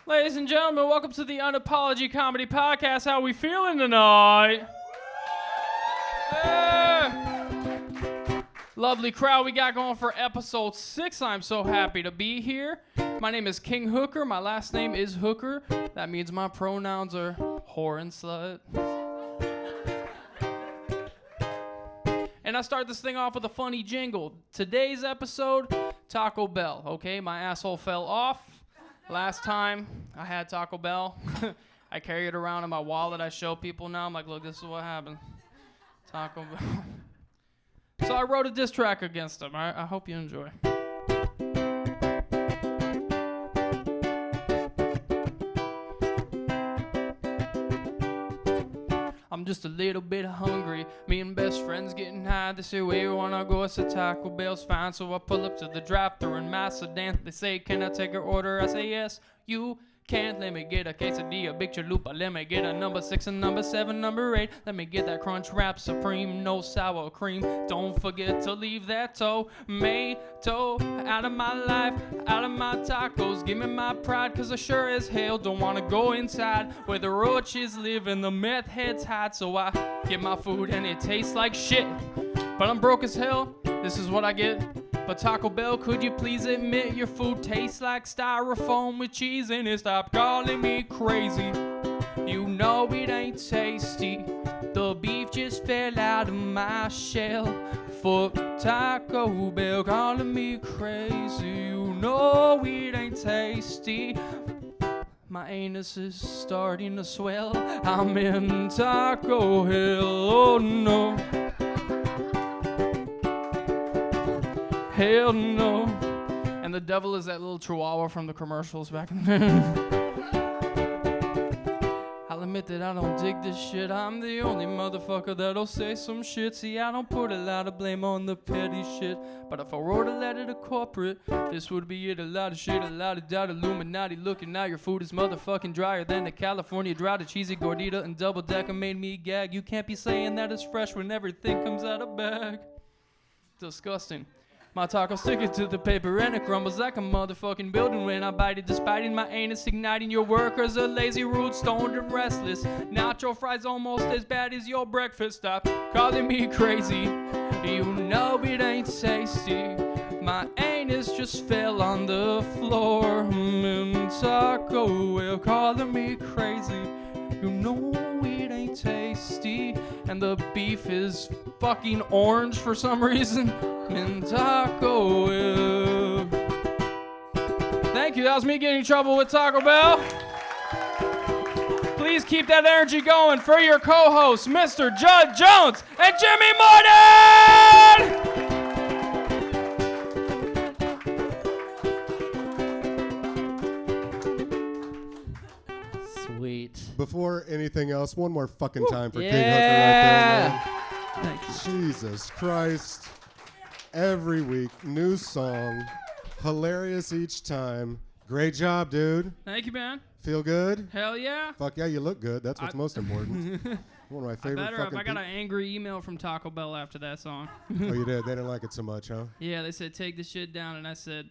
Ladies and gentlemen, welcome to the UnApology Comedy Podcast. How we feeling tonight? Lovely crowd we got going for episode 6. I'm so happy to be here. My name is King Hooker. My last name is Hooker. That means my pronouns are whore and slut. And I start this thing off with a funny jingle. Today's episode, Taco Bell. Okay, my asshole fell off. Last time I had Taco Bell, I carry it around in my wallet. I show people now. I'm like, look, this is what happened. Taco Bell. So I wrote a diss track against him. I hope you enjoy. I'm just a little bit hungry. Me and best friends getting high. They say, where you wanna go? I said, Taco Bell's fine. So I pull up to the drive-thru in my sedan. They say, can I take your order? I say, yes, you can. Let me get a quesadilla, big chalupa. Let me get a number 6 and number 7, number 8. Let me get that crunch wrap supreme, no sour cream. Don't forget to leave that tomato out of my life, out of my tacos. Give me my pride, cause I sure as hell don't wanna go inside where the roaches live and the meth heads hide. So I get my food and it tastes like shit, but I'm broke as hell. This is what I get. But Taco Bell, could you please admit your food tastes like styrofoam with cheese in it? Stop calling me crazy. You know it ain't tasty. The beef just fell out of my shell. For Taco Bell, calling me crazy. You know it ain't tasty. My anus is starting to swell. I'm in Taco Hell. Oh no. Hell no. And the devil is that little chihuahua from the commercials back in the I'll admit that I don't dig this shit. I'm the only motherfucker that'll say some shit. See, I don't put a lot of blame on the petty shit. But if I wrote a letter to corporate, this would be it. A lot of shit, a lot of doubt. Illuminati looking at your food is motherfucking drier than the California drought. A cheesy gordita and double decker made me gag. You can't be saying that it's fresh when everything comes out of bag. Disgusting. My taco sticking to the paper and it crumbles like a motherfucking building when I bite it, despite in my anus igniting. Your workers are lazy, rude, stoned, and restless. Nacho fries almost as bad as your breakfast. Stop calling me crazy. You know it ain't tasty. My anus just fell on the floor. Taco Bell calling me crazy. You know it ain't tasty. And the beef is fucking orange for some reason. In Taco Bell. Thank you. That was me getting in trouble with Taco Bell. Please keep that energy going for your co-hosts, Mr. Judd Jones and Jimmy Morton! Sweet. Before anything else, one more fucking time for King Hooker right there, man. Thank you. Jesus Christ. Every week, new song. Hilarious each time. Great job, dude. Thank you, man. Feel good? Hell yeah. Fuck yeah, you look good. That's what's most important. One of my favorite I fucking got an angry email from Taco Bell after that song. Oh, you did? They didn't like it so much, huh? Yeah, they said, take this shit down, and I said,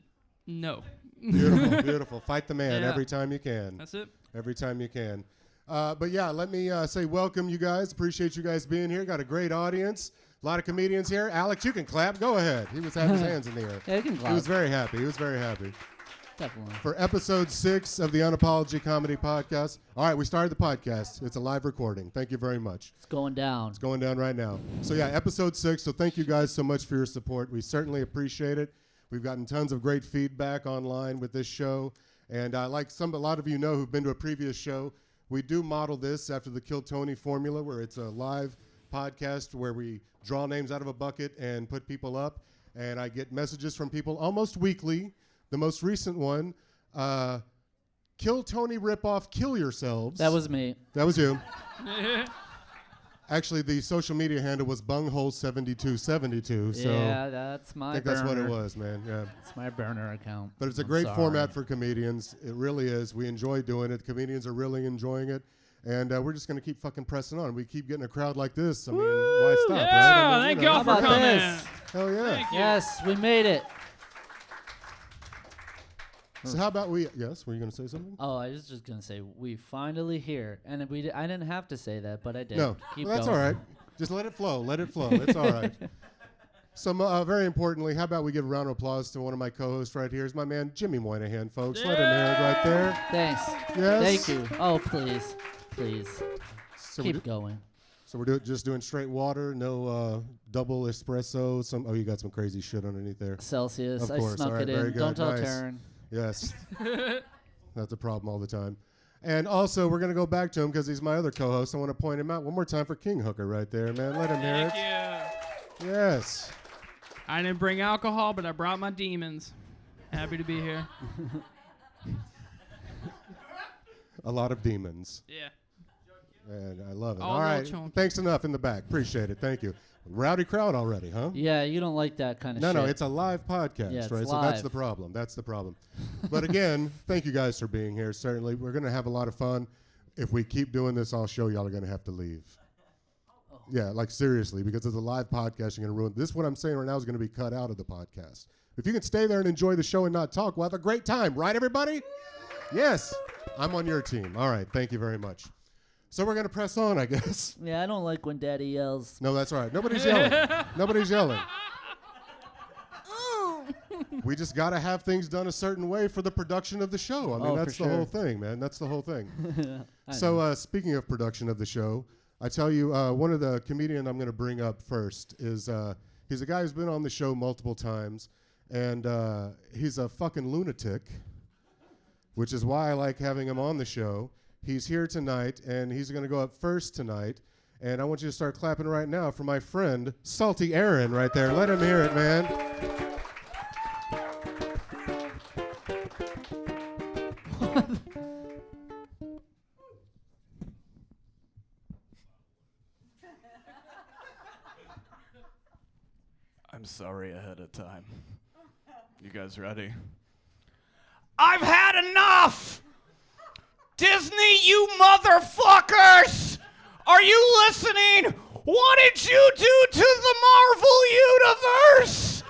no. Beautiful, beautiful. Fight the man Yeah. every time you can. That's it. Every time you can. But yeah, let me say welcome, you guys. Appreciate you guys being here. Got a great audience. A lot of comedians here. Alex, you can clap. Go ahead. He was having his hands in the air. Yeah, you can clap. He was very happy. Definitely. For episode 6 of the UnApology Comedy Podcast. All right, we started the podcast. It's a live recording. Thank you very much. It's going down. It's going down right now. So yeah, episode 6. So thank you guys so much for your support. We certainly appreciate it. We've gotten tons of great feedback online with this show. And like a lot of you know who've been to a previous show, we do model this after the Kill Tony formula, where it's a live podcast where we draw names out of a bucket and put people up. And I get messages from people almost weekly. The most recent one, Kill Tony ripoff, kill yourselves. That was me. That was you. Actually, the social media handle was bunghole7272. So yeah, that's my I think burner. that's what it was, man. Yeah. It's my burner account. But it's a great format for comedians. It really is. We enjoy doing it. Comedians are really enjoying it. And we're just going to keep fucking pressing on. We keep getting a crowd like this. I mean, why stop, Yeah, right? I mean, thank you know. y'all for How about coming. this? Hell yeah. Thank you. Yes, we made it. So how about we? Yes, were you going to say something? Oh, I was just gonna say we finally here, and I didn't have to say that, but I did. No, Keep well, that's going. all right. Just let it flow. Let it flow. It's all right. So very importantly, how about we give a round of applause to one of my co-hosts right here? Is my man Jimmy Moynihan, folks. Let him hear it right there. Thanks. Yes. Thank you. Oh, please, please, So keep going. So we're just doing straight water, no double espresso. You got some crazy shit underneath there. Celsius. Of I course. snuck All right, it very in. good. Don't tell Nice. Taryn. Yes. That's a problem all the time. And also, we're going to go back to him because he's my other co-host. I want to point him out one more time for King Hooker right there, man. Let him hear Thank it. you. Yes. I didn't bring alcohol, but I brought my demons. Happy to be here. A lot of demons. Yeah. And I love it. All All right. little chunky. Thanks enough in the back. Appreciate it. Thank you. Rowdy crowd already, huh? Yeah, you don't like that kind of No, shit. no, it's a live podcast, Yeah, it's right? So that's live. the problem. That's the problem. But again, thank you guys for being here. Certainly, we're going to have a lot of fun. If we keep doing this, I'll show y'all are going to have to leave. Yeah, like seriously, because it's a live podcast, you're going to ruin this. What I'm saying right now is going to be cut out of the podcast. If you can stay there and enjoy the show and not talk, we'll have a great time, right, everybody? Yes, I'm on your team. All right, thank you very much. So we're going to press on, I guess. Yeah, I don't like when Daddy yells. No, that's all right. Nobody's yelling. Nobody's yelling. We just got to have things done a certain way for the production of the show. I mean, Oh, that's for the whole sure. thing, man. That's the whole thing. I know. So speaking of production of the show, I tell you, one of the comedian I'm going to bring up first is he's a guy who's been on the show multiple times, and he's a fucking lunatic, which is why I like having him on the show. He's here tonight, and he's going to go up first tonight. And I want you to start clapping right now for my friend, Salty Aaron, right there. Let him hear it, man. I'm sorry ahead of time. You guys ready? I've had enough! Disney, you motherfuckers! Are you listening? What did you do to the Marvel Universe?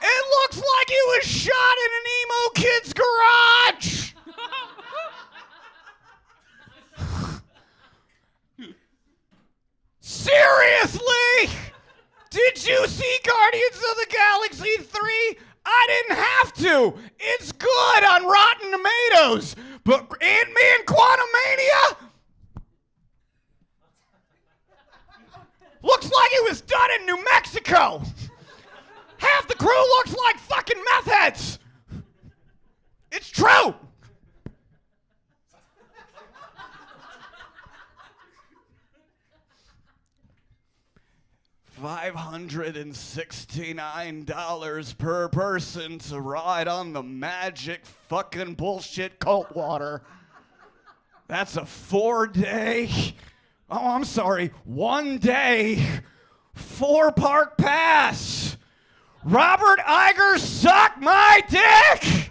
It looks like it was shot in an emo kid's garage! Seriously? Did you see Guardians of the Galaxy 3? I didn't have to. It's good on Rotten Tomatoes. But Ant-Man Quantumania? Looks like it was done in New Mexico. Half the crew looks like fucking meth heads. It's true. $569 per person to ride on the magic fucking bullshit cult water. That's a 4-day, oh, I'm sorry, 1-day, 4-park pass. Robert Iger, suck my dick.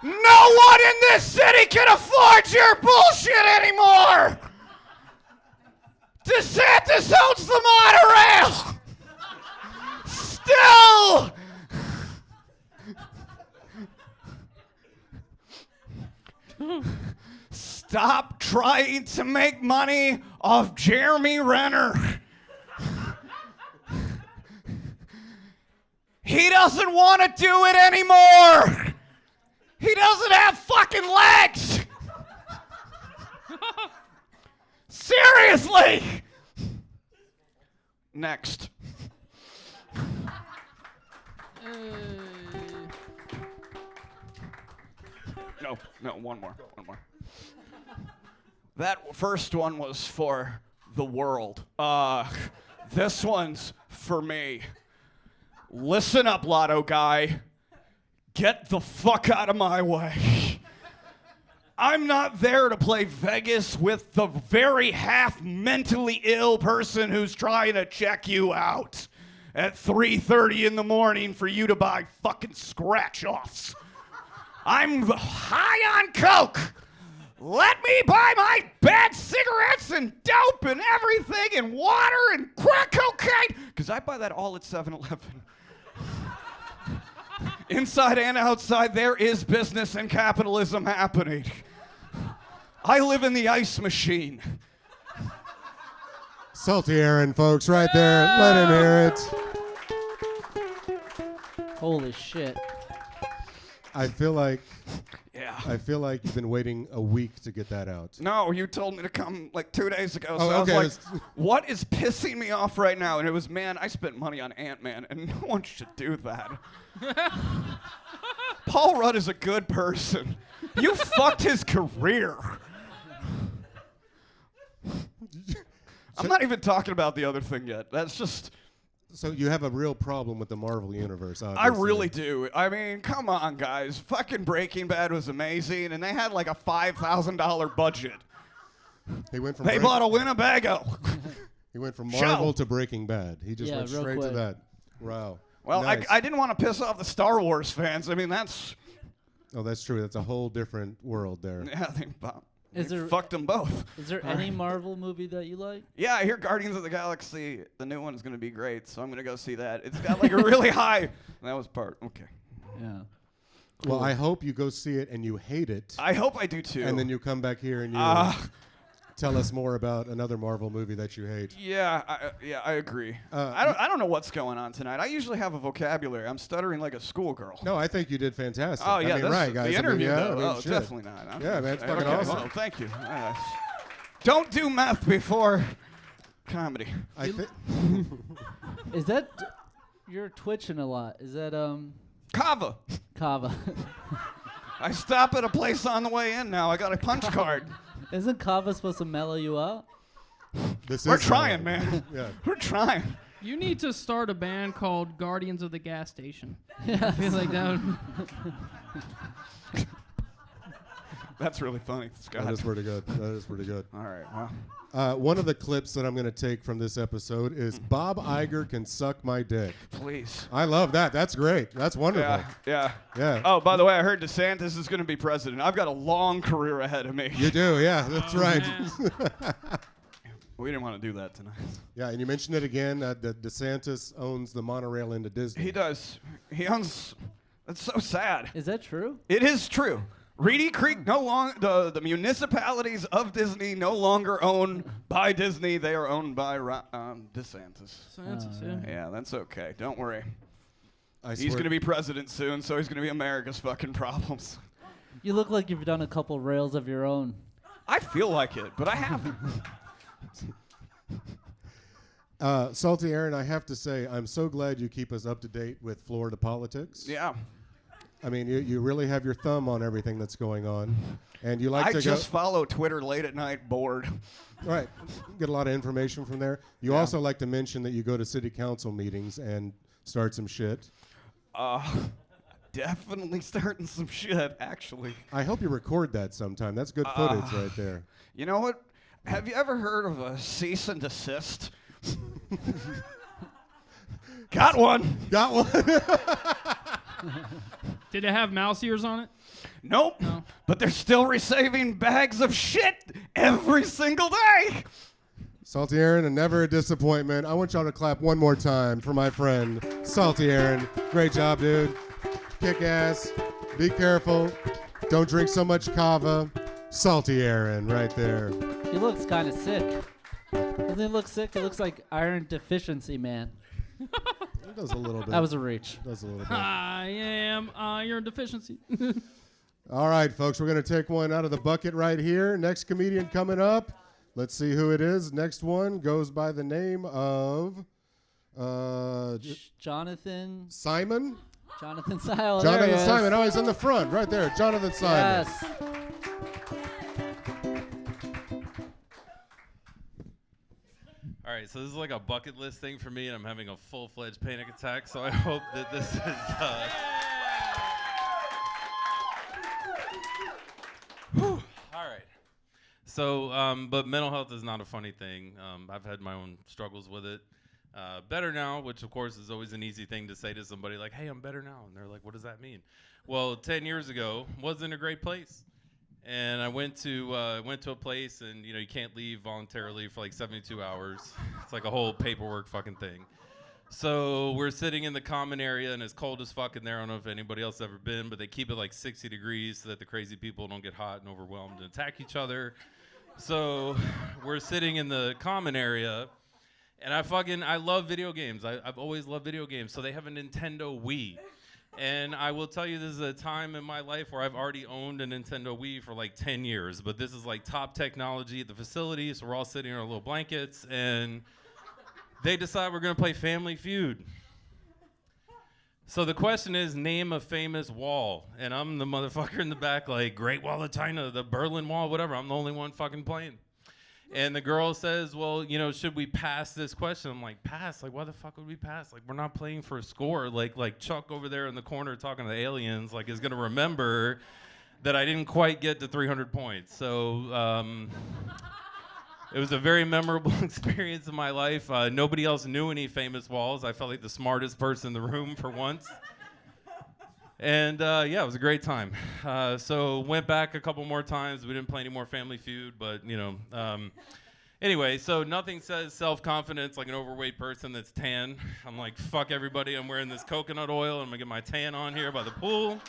No one in this city can afford your bullshit anymore. DeSantis owns the monorail! Still! Stop trying to make money off Jeremy Renner. He doesn't want to do it anymore! He doesn't have fucking legs! Seriously! Next. No, one more. That first one was for the world. This one's for me. Listen up, Lotto guy. Get the fuck out of my way. I'm not there to play Vegas with the very half mentally ill person who's trying to check you out at 3:30 in the morning for you to buy fucking scratch-offs. I'm high on coke. Let me buy my bad cigarettes and dope and everything and water and crack cocaine, because I buy that all at 7-Eleven. Inside and outside, there is business and capitalism happening. I live in the ice machine. Salty Aaron, folks, right there. Let him hear it. Holy shit. I feel like Yeah. you've been waiting a week to get that out. No, you told me to come like 2 days ago. So Oh, I was okay. like, what is pissing me off right now? And it was, man, I spent money on Ant-Man, and no one should do that. Paul Rudd is a good person. You fucked his career. I'm not even talking about the other thing yet. That's just... So you have a real problem with the Marvel Universe, obviously. I really do. I mean, come on, guys. Fucking Breaking Bad was amazing, and they had like a $5,000 budget. He went from They bought a Winnebago. He went from Show. Marvel to Breaking Bad. He just Yeah, went real straight to quick. that. Wow. Well, Nice. I didn't want to piss off the Star Wars fans. I mean, that's... Oh, that's true. That's a whole different world there. Yeah, Is they there- fucked them both. Is there any Marvel movie that you like? Yeah, I hear Guardians of the Galaxy, the new one is going to be great, so I'm going to go see that. It's got like a really high... That was part... Okay. Yeah. Well, I hope you go see it and you hate it, I hope I do, too. and then you come back here and you tell us more about another Marvel movie that you hate. Yeah, I agree. I don't know what's going on tonight. I usually have a vocabulary. I'm stuttering like a schoolgirl. No, I think you did fantastic. Oh, yeah, I mean, right, guys. the interview, I mean, yeah, though. I mean, Oh, shit. definitely not. Yeah, man, it's fucking Okay, awesome. well, thank you. Don't do meth before comedy. I thi- Is that you're twitching a lot? Is that Kava. Kava? I stop at a place on the way in now. I got a punch card. Isn't Kava supposed to mellow you out? this We're is trying, man. Yeah. We're trying. You need to start a band called Guardians of the Gas Station. I feel like that would... That's really funny, Scott. That is pretty good. That is pretty good. All right, well. One of the clips that I'm going to take from this episode is Bob Iger can suck my dick. Please. I love that. That's great. That's wonderful. Yeah. Yeah. Oh, by the way, I heard DeSantis is going to be president. I've got a long career ahead of me. You do, yeah. That's right. man. We didn't want to do that tonight. Yeah, and you mentioned it again. That DeSantis owns the monorail into Disney. He does. He owns. That's so sad. Is that true? It is true. Reedy Creek no longer, the municipalities of Disney no longer owned by Disney. They are owned by DeSantis. Yeah, that's okay. Don't worry. He's going to be president soon, so he's going to be America's fucking problems. You look like you've done a couple rails of your own. I feel like it, but I haven't. Salty Aaron, I have to say, I'm so glad you keep us up to date with Florida politics. Yeah. I mean, you really have your thumb on everything that's going on, and you like I to just follow Twitter late at night, bored. right, get a lot of information from there. You also like to mention that you go to city council meetings and start some shit. Definitely starting some shit, actually. I hope you record that sometime. That's good footage right there. You know what? Have you ever heard of a cease and desist? Got one. Got one. Did it have mouse ears on it? Nope. No. But they're still receiving bags of shit every single day. Salty Aaron, and never a disappointment. I want y'all to clap one more time for my friend, Salty Aaron. Great job, dude. Kick ass. Be careful. Don't drink so much kava. Salty Aaron, right there. He looks kind of sick. Doesn't he look sick? He looks like iron deficiency man. It does a little bit. That was a reach. Does a little bit. I am iron deficiency. All right, folks, we're going to take one out of the bucket right here. Next comedian coming up. Let's see who it is. Next one goes by the name of Jonathan Simon. Jonathan Sile. Jonathan Simon. Oh, he's in the front right there. Jonathan Simon. Yes. All right, so this is like a bucket list thing for me, and I'm having a full-fledged panic attack, so I hope that this is... Whew. All right. So, but mental health is not a funny thing. I've had my own struggles with it. Better now, which of course is always an easy thing to say to somebody like, hey, I'm better now. And they're like, what does that mean? Well, 10 years ago, wasn't a great place. And I went to a place, and you can't leave voluntarily for like 72 hours. It's like a whole paperwork fucking thing. So we're sitting in the common area, and it's cold as fuck in there. I don't know if anybody else has ever been, but they keep it like 60 degrees so that the crazy people don't get hot and overwhelmed and attack each other. So we're sitting in the common area, and I love video games. I've always loved video games. So they have a Nintendo Wii. And I will tell you, this is a time in my life where I've already owned a Nintendo Wii for like 10 years. But this is like top technology at the facility, so we're all sitting in our little blankets, and they decide we're going to play Family Feud. So the question is, name a famous wall. And I'm the motherfucker in the back like, Great Wall of China, the Berlin Wall, whatever. I'm the only one fucking playing. And the girl says, well, should we pass this question? I'm like, pass? Like, why the fuck would we pass? Like, we're not playing for a score. Like Chuck over there in the corner talking to the aliens, like, is going to remember that I didn't quite get to 300 points. So it was a very memorable experience in my life. Nobody else knew any famous walls. I felt like the smartest person in the room for once. And yeah, it was a great time. So went back a couple more times. We didn't play any more Family Feud, but anyway, so nothing says self-confidence like an overweight person that's tan. I'm like, fuck everybody. I'm wearing this coconut oil. I'm gonna get my tan on here by the pool.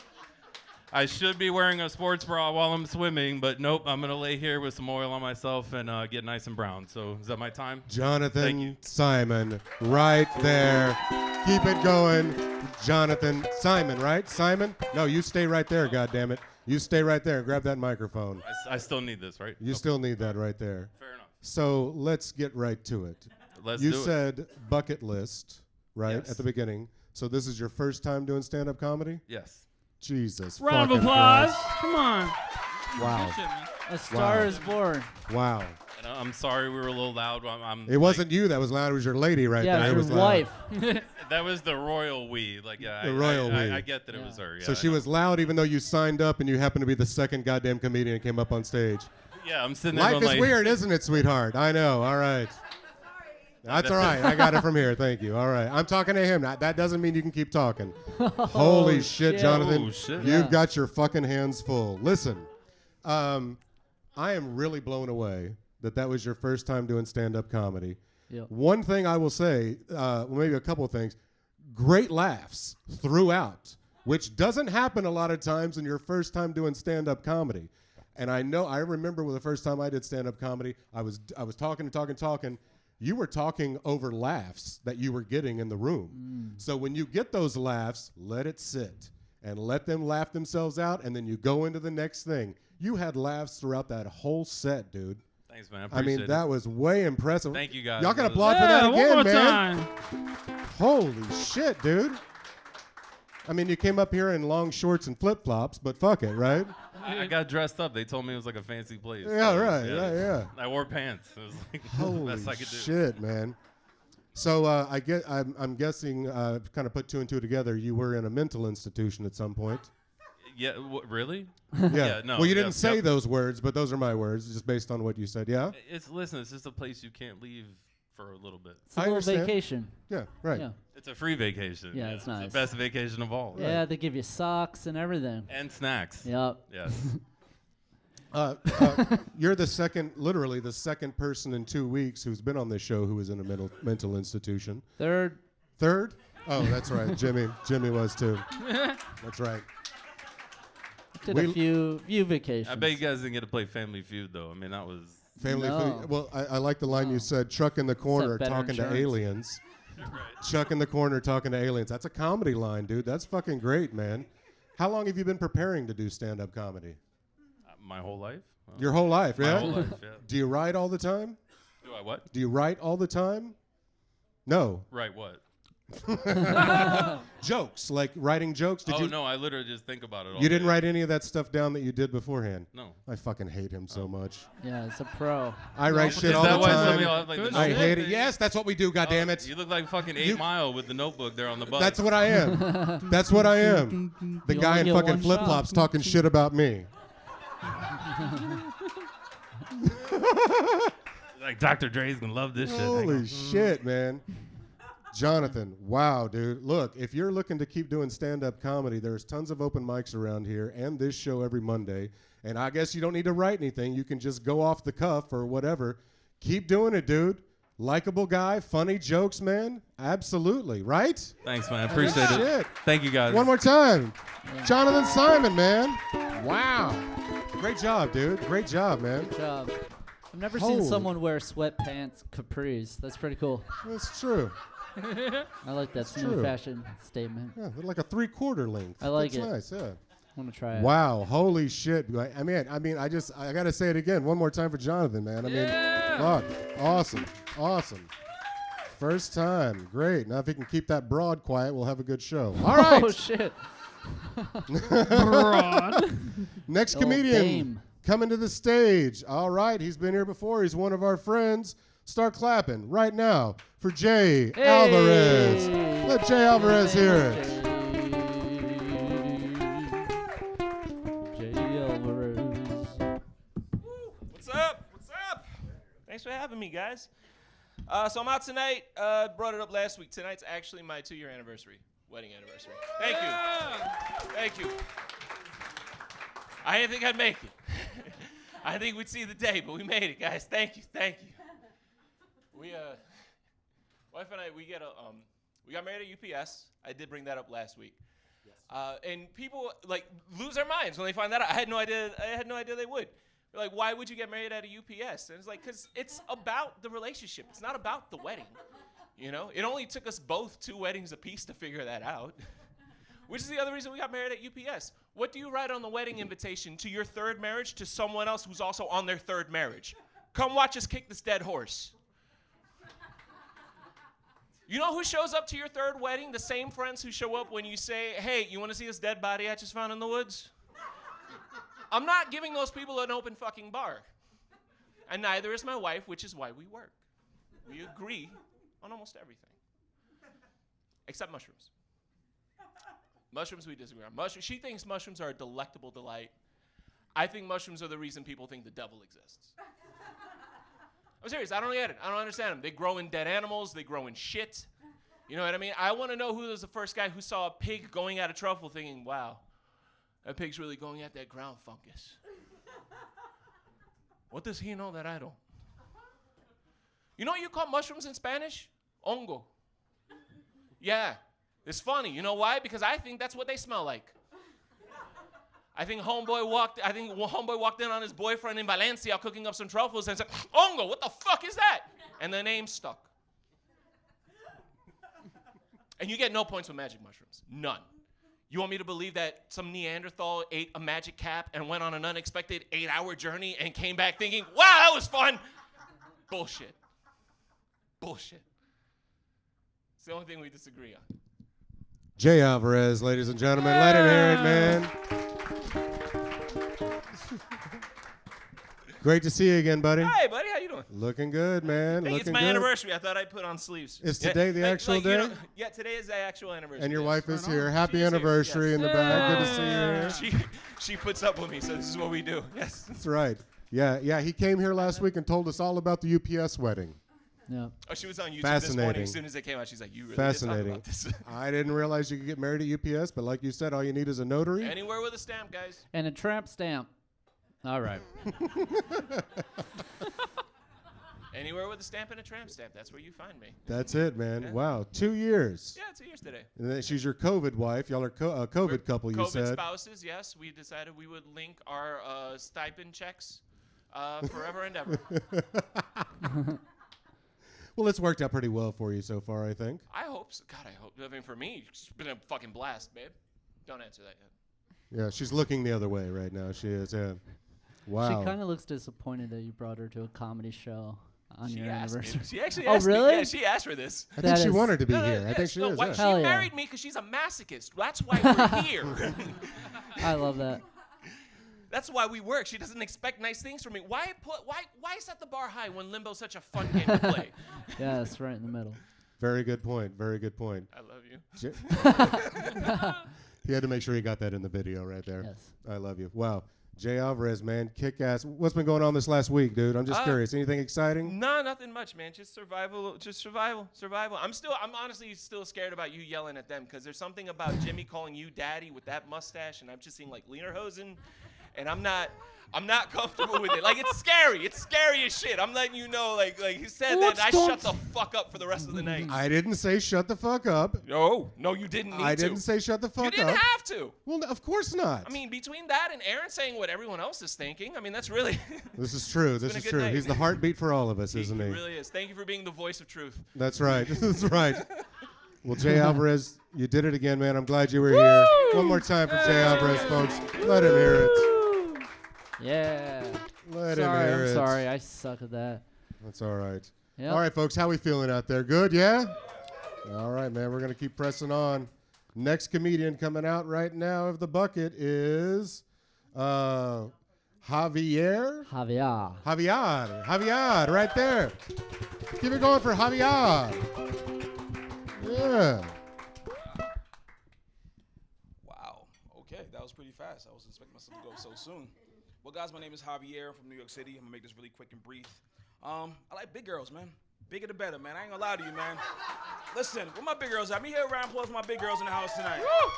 I should be wearing a sports bra while I'm swimming, but nope, I'm going to lay here with some oil on myself and get nice and brown. So is that my time? Jonathan Simon, right there. Keep it going. Jonathan Simon, right? Simon? No, you stay right there, goddammit. You stay right there and grab that microphone. I still need this, right? You still need that right there. Fair enough. So let's get right to it. You said bucket list, right, Yes. at the beginning. So this is your first time doing stand-up comedy? Yes. Jesus. Round of fucking applause. Christ. Come on. Wow. Good shit, man. A star Wow. is born. Wow. And I'm sorry we were a little loud. It wasn't you that was loud. It was your lady right Yeah, there. It your was loud. wife. That was the royal we. Like, yeah, The royal we. I get that it was her. Yeah, So she was loud even though you signed up and you happened to be the second goddamn comedian that came up on stage. Yeah, I'm sitting there Life going is like, weird, isn't it, sweetheart? I know. All right. That's all right. I got it from here. Thank you. All right. I'm talking to him. That doesn't mean you can keep talking. Holy shit, Jonathan. Oh, shit. You've got your fucking hands full. Listen, I am really blown away that was your first time doing stand-up comedy. Yep. One thing I will say, well, maybe a couple of things. Great laughs throughout, which doesn't happen a lot of times in your first time doing stand-up comedy. And I remember the first time I did stand-up comedy, I was talking. You were talking over laughs that you were getting in the room. So when you get those laughs, let it sit and let them laugh themselves out, and then you go into the next thing. You had laughs throughout that whole set, dude. Thanks, man. I mean, that was way impressive. Thank you, guys. Y'all can That was- applaud for that again, one more man. time. Holy shit, dude. I mean, you came up here in long shorts and flip-flops, but fuck it, right? I got dressed up. They told me it was like a fancy place. Yeah, So, right, yeah. I wore pants. It was like the Holy best I could do. shit, man. So I'm guessing, kind of put two and two together, you were in a mental institution at some point. Yeah, really? Yeah. no. Well, you didn't yep, say yep. those words, but those are my words, just based on what you said. Yeah. It's just a place you can't leave for a little bit. It's a I little understand. vacation. Yeah. Right. Yeah. It's a free vacation. Yeah, it's It's nice. the best vacation of all. Yeah, they give you socks and everything. And snacks. Yep. Yes. You're literally the second person in 2 weeks who's been on this show who was in a mental institution. Third. Third? Oh, that's right. Jimmy was too. That's right. Did a few vacations. I bet you guys didn't get to play Family Feud though. I mean, that was. Family No. Feud. Well, I like the line you said, Chuck in the corner better talking to insurance. aliens. Chuck in the corner talking to aliens. That's a comedy line, dude. That's fucking great, man. How long have you been preparing to do stand-up comedy? My whole life. Your whole life, My yeah? whole life, yeah. Do you write all the time? Do I what? Do you write all the time? No. Right, what? Jokes, like writing jokes. No, I literally just think about it all You didn't day. write any of that stuff down that you did beforehand? No. I fucking hate him so much. Yeah, it's a pro. I write shit Is all that the why some of time. y'all have like the I notebook hate it. thing? Yes, that's what we do, goddammit. You look like fucking 8 Mile with the notebook there on the bus. That's what I am. That's what I am. The You guy only in get fucking one flip-flops shot. talking shit about me. Like Dr. Dre's gonna love this shit. Hang Holy on. shit, man. Jonathan, wow, dude. Look, if you're looking to keep doing stand-up comedy, there's tons of open mics around here and this show every Monday. And I guess you don't need to write anything. You can just go off the cuff or whatever. Keep doing it, dude. Likable guy, funny jokes, man. Absolutely, right? Thanks, man. Appreciate it. Shit. Thank you, guys. One more time. Jonathan Simon, man. Wow. Great job, dude. Great job, man. Good job. I've never Holy. seen someone wear sweatpants capris. That's pretty cool. That's true. I like that. It's a true. new fashion statement. Yeah, they're like a 3/4 length. I like That's it. nice, yeah. I want to try it. Wow, holy shit. I mean, I gotta say it again one more time for Jonathan, man. I mean, fuck. Awesome. First time. Great. Now if he can keep that broad quiet, we'll have a good show. All right. Oh, shit. Next Old comedian dame. coming to the stage. All right, he's been here before. He's one of our friends. Start clapping right now for Jay Alvarez. Let Jay Alvarez hear it. Jay Alvarez. What's up? What's up? Thanks for having me, guys. So I'm out tonight. Brought it up last week. Tonight's actually my 2-year anniversary, wedding anniversary. Thank you. Thank you. I didn't think I'd make it. I didn't think we'd see the day, but we made it, guys. Thank you. Thank you. We, wife and I, we got married at UPS. I did bring that up last week. Yes. And people like lose their minds when they find that out. I had no idea they would. They're like, why would you get married at a UPS? And it's like, because it's about the relationship. It's not about the wedding. You know, it only took us both 2 weddings apiece to figure that out. Which is the other reason we got married at UPS. What do you write on the wedding invitation to your 3rd marriage to someone else who's also on their 3rd marriage? Come watch us kick this dead horse. You know who shows up to your 3rd wedding? The same friends who show up when you say, hey, you want to see this dead body I just found in the woods? I'm not giving those people an open fucking bar. And neither is my wife, which is why we work. We agree on almost everything. Except mushrooms. Mushrooms we disagree on. She thinks mushrooms are a delectable delight. I think mushrooms are the reason people think the devil exists. I'm serious. I don't get it. I don't understand them. They grow in dead animals. They grow in shit. You know what I mean? I want to know who was the first guy who saw a pig going at a truffle thinking, wow, that pig's really going at that ground fungus. What does he know that I don't? You know what you call mushrooms in Spanish? Hongo. Yeah. It's funny. You know why? Because I think that's what they smell like. I think homeboy walked in on his boyfriend in Valencia cooking up some truffles and said, Hongo, what the fuck is that? And the name stuck. And you get no points with magic mushrooms. None. You want me to believe that some Neanderthal ate a magic cap and went on an unexpected 8-hour journey and came back thinking, wow, that was fun? Bullshit. Bullshit. It's the only thing we disagree on. Jay Alvarez, ladies and gentlemen. Let him hear it, man. Great to see you again, buddy. Hey, buddy, how you doing? Looking good, man. Hey, Looking it's my good. anniversary. I thought I'd put on sleeves. Is today the actual day? You know, yeah, today is the actual anniversary. And your yes. wife is here. Happy She's here, anniversary yes. in the back. Good to see you here. She puts up with me, so this is what we do. Yes. That's right. Yeah. He came here last week and told us all about the UPS wedding. Yeah. Oh, she was on YouTube this Fascinating. morning. As soon as it came out, she's like, "You really Fascinating. did talk about this." I didn't realize you could get married at UPS, but like you said, all you need is a notary. Anywhere with a stamp, guys. And a tramp stamp. All right. Anywhere with a stamp and a tramp stamp. That's where you find me. That's it, man. Yeah. Wow. 2 years. Yeah, 2 years today. And then she's your COVID wife. Y'all are a COVID couple, you COVID said. spouses, yes. We decided we would link our stipend checks forever and ever. Well, it's worked out pretty well for you so far, I think. I hope so. God, I hope. I mean, for me, it's been a fucking blast, babe. Don't answer that yet. Yeah, she's looking the other way right now. She is, yeah. Wow. She kind of looks disappointed that you brought her to a comedy show on your asked me. anniversary. She actually Oh, asked really? me. Yeah, she asked for this. I think That she is- wanted to be No, here. I yes, think she no, is. why- Yeah. She Hell yeah. married me because she's a masochist. That's why we're here. I love that. That's why we work. She doesn't expect nice things from me. Why set the bar high when Limbo's such a fun game to play? Yeah, it's right in the middle. Very good point. Very good point. I love you. He had to make sure he got that in the video right there. Yes. I love you. Wow. Jay Alvarez, man, kick ass. What's been going on this last week, dude? I'm just curious. Anything exciting? No, nothing much, man. Just survival. I'm honestly still scared about you yelling at them because there's something about Jimmy calling you daddy with that mustache, and I'm just seeing like Lederhosen, and I'm not comfortable with it. Like, it's scary. It's scary as shit. I'm letting you know, like he said that, and I shut the fuck up for the rest of the night. I didn't say shut the fuck up. No, you didn't need to. I didn't say shut the fuck You up. didn't have to. Well, of course not. I mean, between that and Aaron saying what everyone else is thinking, I mean, that's really... This is true. This been a is good true. night. He's the heartbeat for all of us, isn't he? He really is. Thank you for being the voice of truth. That's right. That's right. Well, Jay Alvarez, you did it again, man. I'm glad you were here. One more time for Jay Alvarez, folks. Let him hear it. Yeah. Let him hear it. I'm sorry. I suck at that. That's all right. Yep. All right, folks. How we feeling out there? Good, yeah? All right, man. We're going to keep pressing on. Next comedian coming out right now of the bucket is Javier. Javier. Javier, right there. Keep it going for Javier. Yeah. Wow. Okay, that was pretty fast. I wasn't expecting myself to go so soon. Well, guys, my name is Javier. I'm from New York City. I'm gonna make this really quick and brief. I like big girls, man. Bigger the better, man. I ain't gonna lie to you, man. Listen, where my big girls at? Let me hear a round of applause for my big girls in the house tonight. Woo!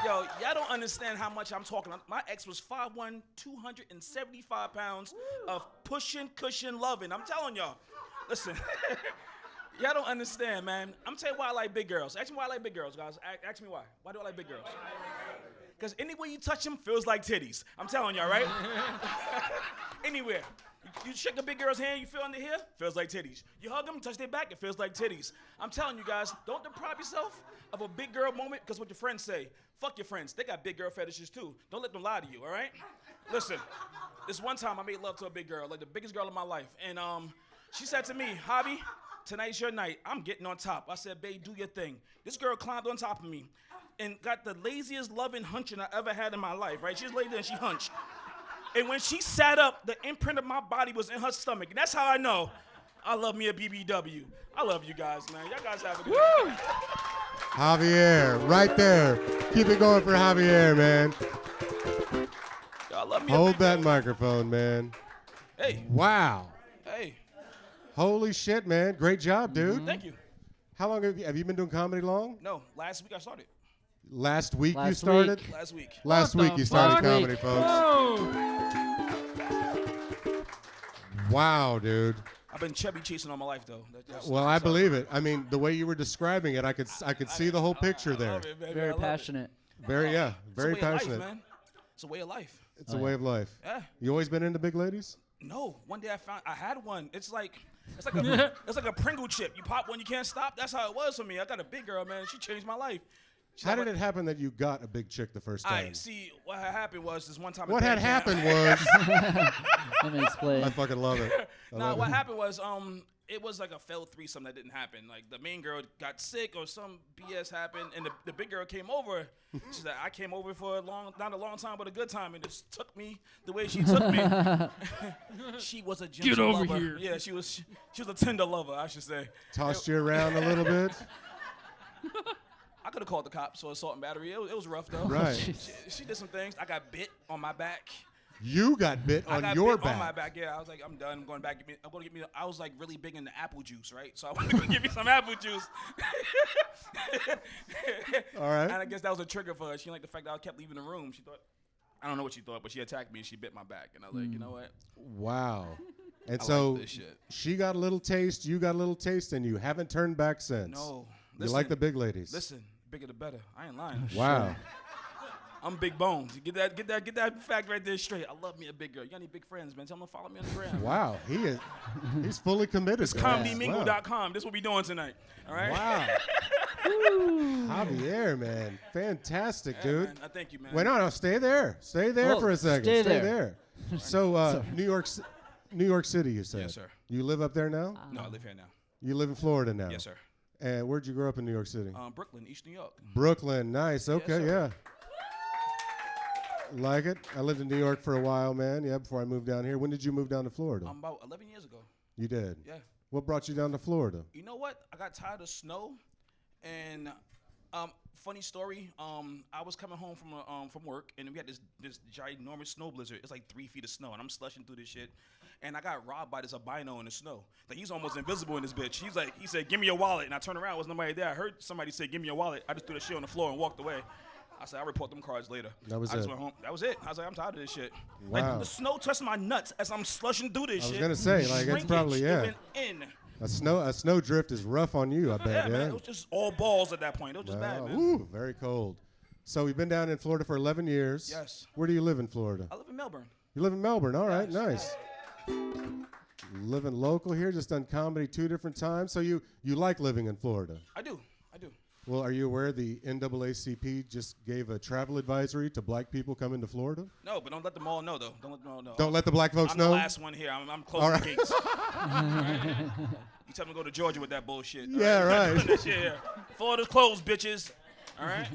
Yo, y'all don't understand how much I'm talking. My ex was 5'1", 275 pounds of pushing, cushion, loving. I'm telling y'all. Listen. Y'all don't understand, man. I'm telling you why I like big girls. Ask me why I like big girls, guys. Ask me why. Why do I like big girls? Because anywhere you touch them feels like titties. I'm telling y'all, right? Anywhere. You shake a big girl's hand, you feel under here, feels like titties. You hug them, touch their back, it feels like titties. I'm telling you guys, don't deprive yourself of a big girl moment because what your friends say. Fuck your friends. They got big girl fetishes too. Don't let them lie to you, all right? Listen, this one time I made love to a big girl, like the biggest girl in my life. And she said to me, Javi, tonight's your night. I'm getting on top. I said, babe, do your thing. This girl climbed on top of me and got the laziest loving hunching I ever had in my life, right? She just laid there and she hunched. And when she sat up, the imprint of my body was in her stomach. And that's how I know I love me a BBW. I love you guys, man. Y'all guys have a good night. Javier, right there. Keep it going for Javier, man. Y'all love me Hold that microphone, man. Hey. Wow. Hey. Holy shit, man. Great job, dude. Thank you. How long have you been doing comedy long? No, last week I started. Last week you Last started? week. Last week. Last What week the you started fuck? comedy, folks. Whoa. Wow, dude. I've been chubby chasing all my life, though. Well, I believe it. I mean, the way you were describing it, I could see the whole picture there. Very passionate. Very, yeah, very it's a way passionate. Of life, man. It's a way of life. It's a way of life. Yeah. You always been into big ladies? No. One day I had one. It's like a Pringle chip. You pop one, you can't stop. That's how it was for me. I got a big girl, man. She changed my life. How did it happen that you got a big chick the first time? I see. What had happened was this one time. What had happened was. Let me explain. I fucking love it. What happened was it was like a failed threesome that didn't happen. Like the main girl got sick or some BS happened, and the big girl came over. She said, "I came over for not a long time, but a good time, and just took me the way she took me." She was a gentle Get over lover. here. Yeah, she was a tender lover, I should say. Tossed you around a little bit. I could have called the cops for assault and battery. It was rough though. Right. She did some things. I got bit on my back. You got bit I on got your bit back. on my back. Yeah, I was like, I'm done. I'm going back. I'm going to get me. I was like really big into apple juice, right? So I wanted to go get me some apple juice. All right. And I guess that was a trigger for her. She didn't like the fact that I kept leaving the room. She thought, I don't know what she thought, but she attacked me and she bit my back. And I was like, you know what? Wow. And I so like this shit. she got a little taste, you got a little taste, and you haven't turned back since. No. You like the big ladies. Listen, bigger the better. I ain't lying. Wow. I'm big bones. Get that fact right there straight. I love me a big girl. You got any big friends, man? Tell them to follow me on the gram. Wow. He's fully committed. It's to this. comedymingle.com. This is what we doing tonight. All right? Wow. Javier, man. Fantastic, Yeah, dude. man. I thank you, man. Wait, no, stay there. Stay there Oh, for a second. stay Stay there. there. So, New York City, you said? Yes, sir. You live up there now? No, I live here now. You live in Florida now? Yes, sir. And where'd you grow up in New York City? Brooklyn, East New York. Brooklyn. Nice. Okay, sir. yeah. Like it? I lived in New York for a while, man. Yeah, before I moved down here. When did you move down to Florida? About 11 years ago. You did? Yeah. What brought you down to Florida? You know what? I got tired of snow, and funny story. I was coming home from work, and we had this ginormous snow blizzard. It's like 3 feet of snow, and I'm slushing through this shit. And I got robbed by this albino in the snow. Like he's almost invisible in this bitch. He said, "Give me your wallet," and I turned around, was nobody there. I heard somebody say, "Give me your wallet." I just threw the shit on the floor and walked away. I said, I'll report them cards later. That was I just it. went home. That was it. I was like, I'm tired of this shit. Wow. Like, the snow touched my nuts as I'm slushing through this I shit. was gonna say, like, it's Shrinkage, probably, yeah. it went in. A snow drift is rough on you, I bet. Yeah, man. It was just all balls at that point. It was just bad, Wow. man. Ooh, very cold. So we've been down in Florida for 11 years. Yes. Where do you live in Florida? I live in Melbourne. You live in Melbourne. All right, Yes. nice. Living local here, just done comedy 2 different times. So you like living in Florida? I do. Well, are you aware the NAACP just gave a travel advisory to black people coming to Florida? No, but don't let them all know, though. Don't let them all know. Don't let the black folks I'm know? the last one here. I'm closing the gates. You tell me to go to Georgia with that bullshit. all Yeah, We're not right. doing this shit here. Florida's closed, bitches. All right?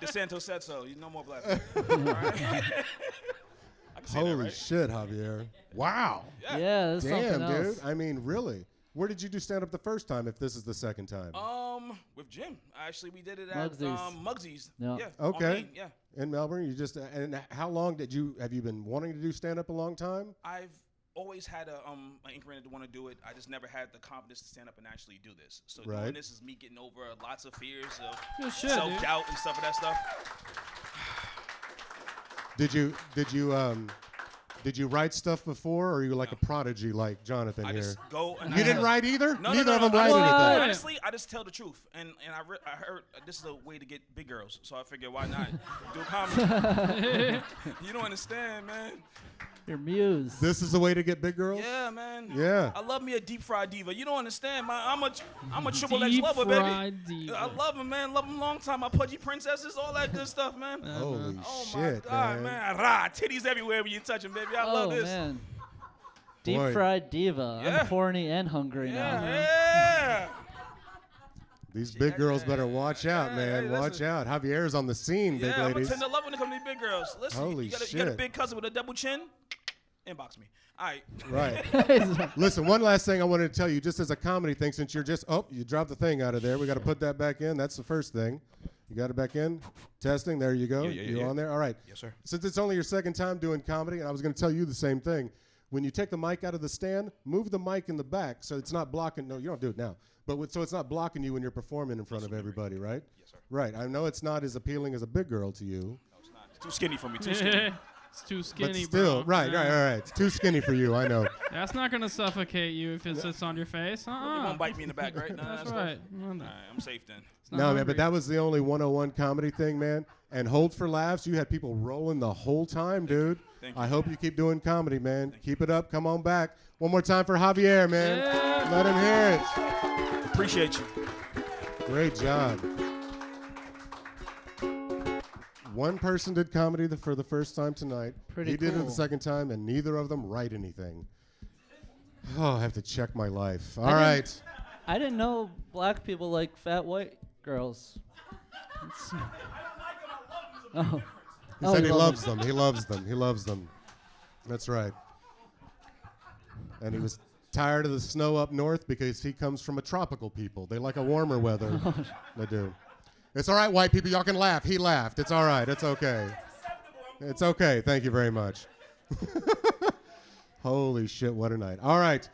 DeSanto said so. You no more black people. All right? I can say that, Holy right? shit, Javier. Wow. Yeah, that's Damn, something else. dude. I mean, really. Where did you do stand-up the first time if this is the second time? With Jim. Actually, we did it at Mugsy's. Mugsy's. Yeah. Yeah. Okay. on Main, yeah. In Melbourne? You just and how long have you been wanting to do stand-up a long time? I've always had an inkling to want to do it. I just never had the confidence to stand up and actually do this. So Right. doing this is me getting over lots of fears of Good shit, self-doubt and stuff of that stuff. Did you write stuff before, or are you like a prodigy like Jonathan I here? just go and You didn't write either? No, Neither no, of no, them no. write What? anything. Honestly, I just tell the truth, and I heard this is a way to get big girls, so I figured why not do comedy. You don't understand, man. Your muse. This is the way to get big girls? Yeah, man. Yeah. I love me a deep fried diva. You don't understand, man. I'm a triple X Deep lover, baby. fried diva. I love him, man. Love him long time. My pudgy princesses, all that good stuff, man. Holy Oh shit, my God, man. Rah, titties everywhere when you touch them, baby. I Oh, love this. man. Deep Boy. fried diva. Yeah. I'm horny and hungry now. Yeah. These big girls better watch out, Yeah, man. hey, Watch listen. out. Javier's on the scene, big Yeah, I'm a ladies. tender love when it comes to these big girls. Listen, Holy you got a shit. big cousin with a double chin? Inbox me. All right. Right. Listen, one last thing I wanted to tell you, just as a comedy thing, since you're just, you dropped the thing out of there. We got to put that back in. That's the first thing. You got it back in? Testing. There you go. Yeah, You on there? All right. Yes, sir. Since it's only your second time doing comedy, and I was going to tell you the same thing, when you take the mic out of the stand, move the mic in the back so it's not blocking. No, you don't do it now. But so it's not blocking you when you're performing in front of everybody, right? Yes, sir. Right. I know it's not as appealing as a big girl to you. No, it's not. It's too skinny for me. Too skinny. It's too skinny, But still, bro. right. It's too skinny for you, I know. That's not gonna suffocate you if it sits on your face. You won't bite me in the back, right? No, That's right. All right, I'm safe then. It's not No, man, hungry. but that was the only 101 comedy thing, man. And hold for laughs, you had people rolling the whole time, dude. Thank you. I hope you keep doing comedy, man. Keep it up. Come on back. One more time for Javier, man. Yeah. Let him hear it. Appreciate you. Great job. One person did comedy for the first time tonight. Pretty he did it cool. the second time, and neither of them write anything. Oh, I have to check my life. All didn't- right. I didn't know black people like fat white girls. Oh. He Oh, said he you love loves them. He loves them. He loves them. That's right. And he was tired of the snow up north because he comes from a tropical people. They like a warmer weather. They do. It's all right, white people. Y'all can laugh. He laughed. It's all right. It's okay. It's okay. Thank you very much. Holy shit, what a night. All right.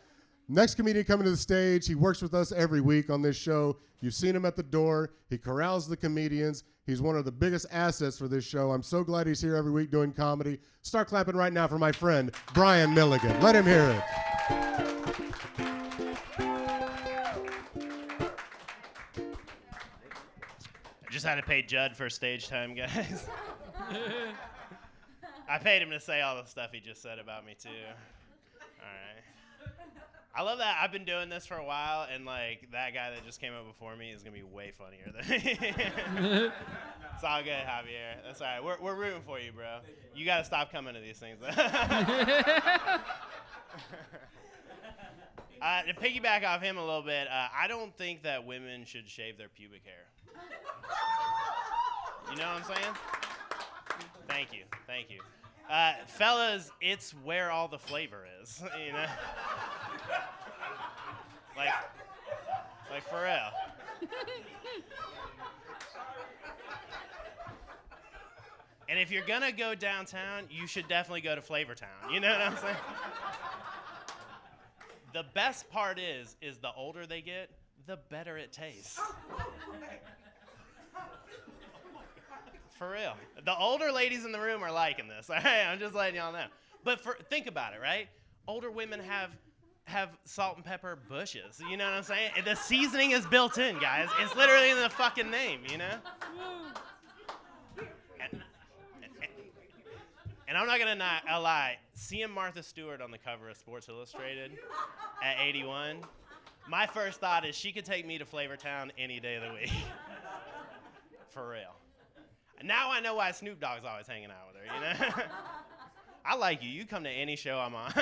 Next comedian coming to the stage. He works with us every week on this show. You've seen him at the door. He corrals the comedians. He's one of the biggest assets for this show. I'm so glad he's here every week doing comedy. Start clapping right now for my friend, Brian Milligan. Let him hear it. I just had to pay Judd for stage time, guys. I paid him to say all the stuff he just said about me, too. All right. I love that. I've been doing this for a while, and, like, that guy that just came up before me is going to be way funnier than me. It's all good, Javier. That's all right. We're rooting for you, bro. You got to stop coming to these things. To piggyback off him a little bit, I don't think that women should shave their pubic hair. You know what I'm saying? Thank you. Thank you. Fellas, it's where all the flavor is, you know? Like for real. And if you're gonna go downtown, you should definitely go to Flavor Town. You know what I'm saying? The best part is the older they get, the better it tastes. For real. The older ladies in the room are liking this. All right, I'm just letting y'all know. But think about it, right? Older women have salt and pepper bushes. You know what I'm saying? The seasoning is built in, guys. It's literally in the fucking name, you know? And I'm not going to lie. Seeing Martha Stewart on the cover of Sports Illustrated at 81, my first thought is she could take me to Flavortown any day of the week. For real. Now I know why Snoop Dogg's always hanging out with her, you know? I like you. You come to any show I'm on.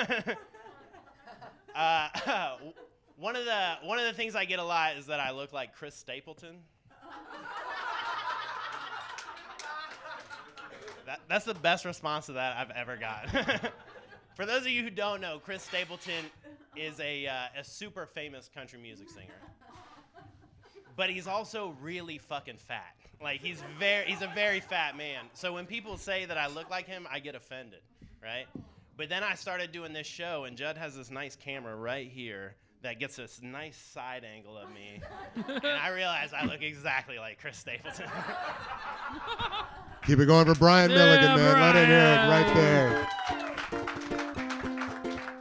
One of the things I get a lot is that I look like Chris Stapleton. That's the best response to that I've ever got. For those of you who don't know, Chris Stapleton is a super famous country music singer. But he's also really fucking fat. Like he's a very fat man. So when people say that I look like him, I get offended, right? But then I started doing this show, and Judd has this nice camera right here that gets this nice side angle of me. And I realized I look exactly like Chris Stapleton. Keep it going for Brian Milligan, man. Let him hear it right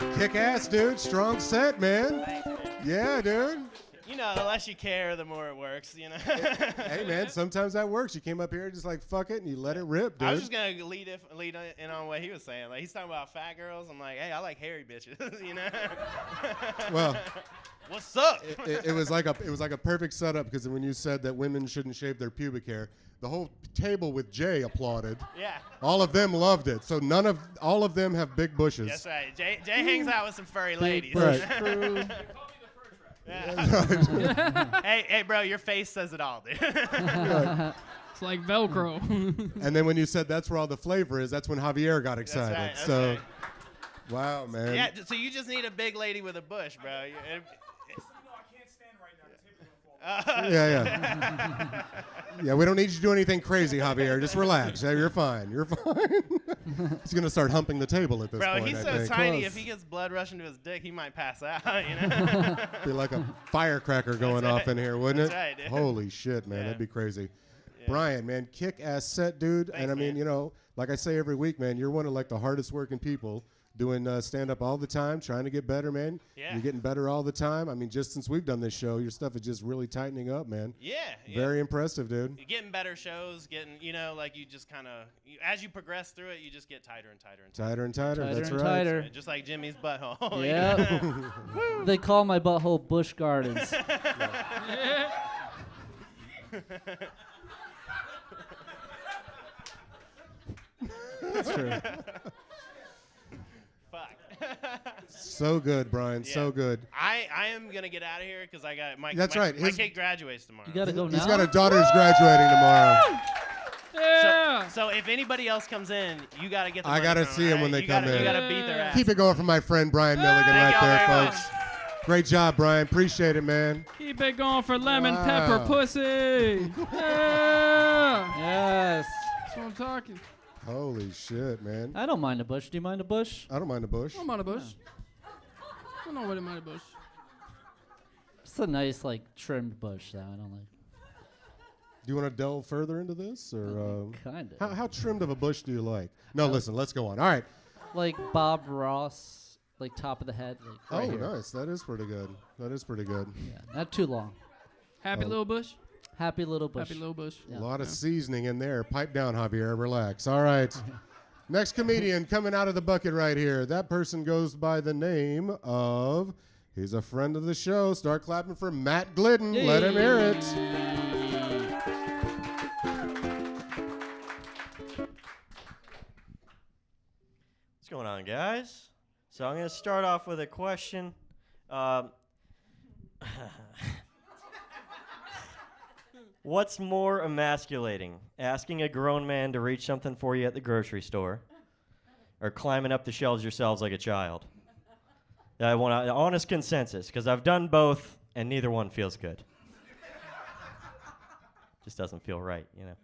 there. Kick ass, dude. Strong set, man. Thanks, man. Yeah, dude. You know, the less you care, the more it works, you know? Hey, man, sometimes that works. You came up here just like, fuck it, and you let it rip, dude. I was just going to lead in on what he was saying. Like, he's talking about fat girls. I'm like, hey, I like hairy bitches, you know? Well, what's up? it was like a perfect setup, because when you said that women shouldn't shave their pubic hair, the whole table with Jay applauded. Yeah. All of them loved it. So all of them have big bushes. That's right. Jay hangs out with some furry ladies. Right. Yeah. hey, bro, your face says it all, dude. It's like Velcro. And then when you said that's where all the flavor is, that's when Javier got excited. That's right. Wow, man. Yeah, so you just need a big lady with a bush, bro. I can't stand right now. The table's gonna fall. Yeah. Yeah, we don't need you to do anything crazy, Javier. Just relax. Yeah, you're fine. You're fine. He's going to start humping the table at this Bro, point, he's I so think. tiny, Close. if he gets blood rushing to his dick, he might pass out, you know? Be like a firecracker going That's off right. in here, wouldn't That's it? right, dude. Holy shit, man. Yeah. That'd be crazy. Yeah. Brian, man, kick-ass set, dude. Thanks, And I mean, man. you know, like I say every week, man, you're one of like the hardest working people doing stand-up all the time, trying to get better, man. Yeah. You're getting better all the time. I mean, just since we've done this show, your stuff is just really tightening up, man. Yeah. Very impressive, dude. You're getting better shows, you know, like you just kind of, as you progress through it, you just get tighter and tighter and tighter. Tighter and tighter. Tighter That's and right. tighter. Yeah, just like Jimmy's butthole. you Yep. know? They call my butthole Busch Gardens. That's true. Fuck. So good, Brian. Yeah. So good. I am going to get out of here because I got my, That's my, right. my His- kid graduates tomorrow. You gotta go now. He's got a daughter who's graduating tomorrow. Yeah. So if anybody else comes in, you got to get the I money gotta from see 'em them, when right? they You come gotta, in. You got to beat their ass. Keep it going for my friend Brian Milligan Thank right y'all there, very folks. Great job, Brian. Appreciate it, man. Keep it going for lemon Wow. pepper pussy. Yeah. Yes. That's what I'm talking. Holy shit, man. I don't mind a bush. Do you mind a bush? I don't mind a bush. I'm on a bush. I'm not waiting on a bush. It's a nice, like, trimmed bush, though. I don't like. Do you want to delve further into this, or Kind of. how trimmed of a bush do you like? No, listen. Let's go on. All right. Like Bob Ross, like top of the head. Like right Oh, here. nice. That is pretty good. That is pretty good. Yeah, not too long. Happy Oh. little bush. Happy little bush. Happy little bush. Yeah. A lot of seasoning in there. Pipe down, Javier. Relax. All right. Next comedian coming out of the bucket right here. That person goes by the name of. He's a friend of the show. Start clapping for Matt Glidden. Let him hear it. What's going on, guys? So I'm going to start off with a question. What's more emasculating, asking a grown man to reach something for you at the grocery store, or climbing up the shelves yourselves like a child? I want an honest consensus, because I've done both, and neither one feels good. Just doesn't feel right, you know?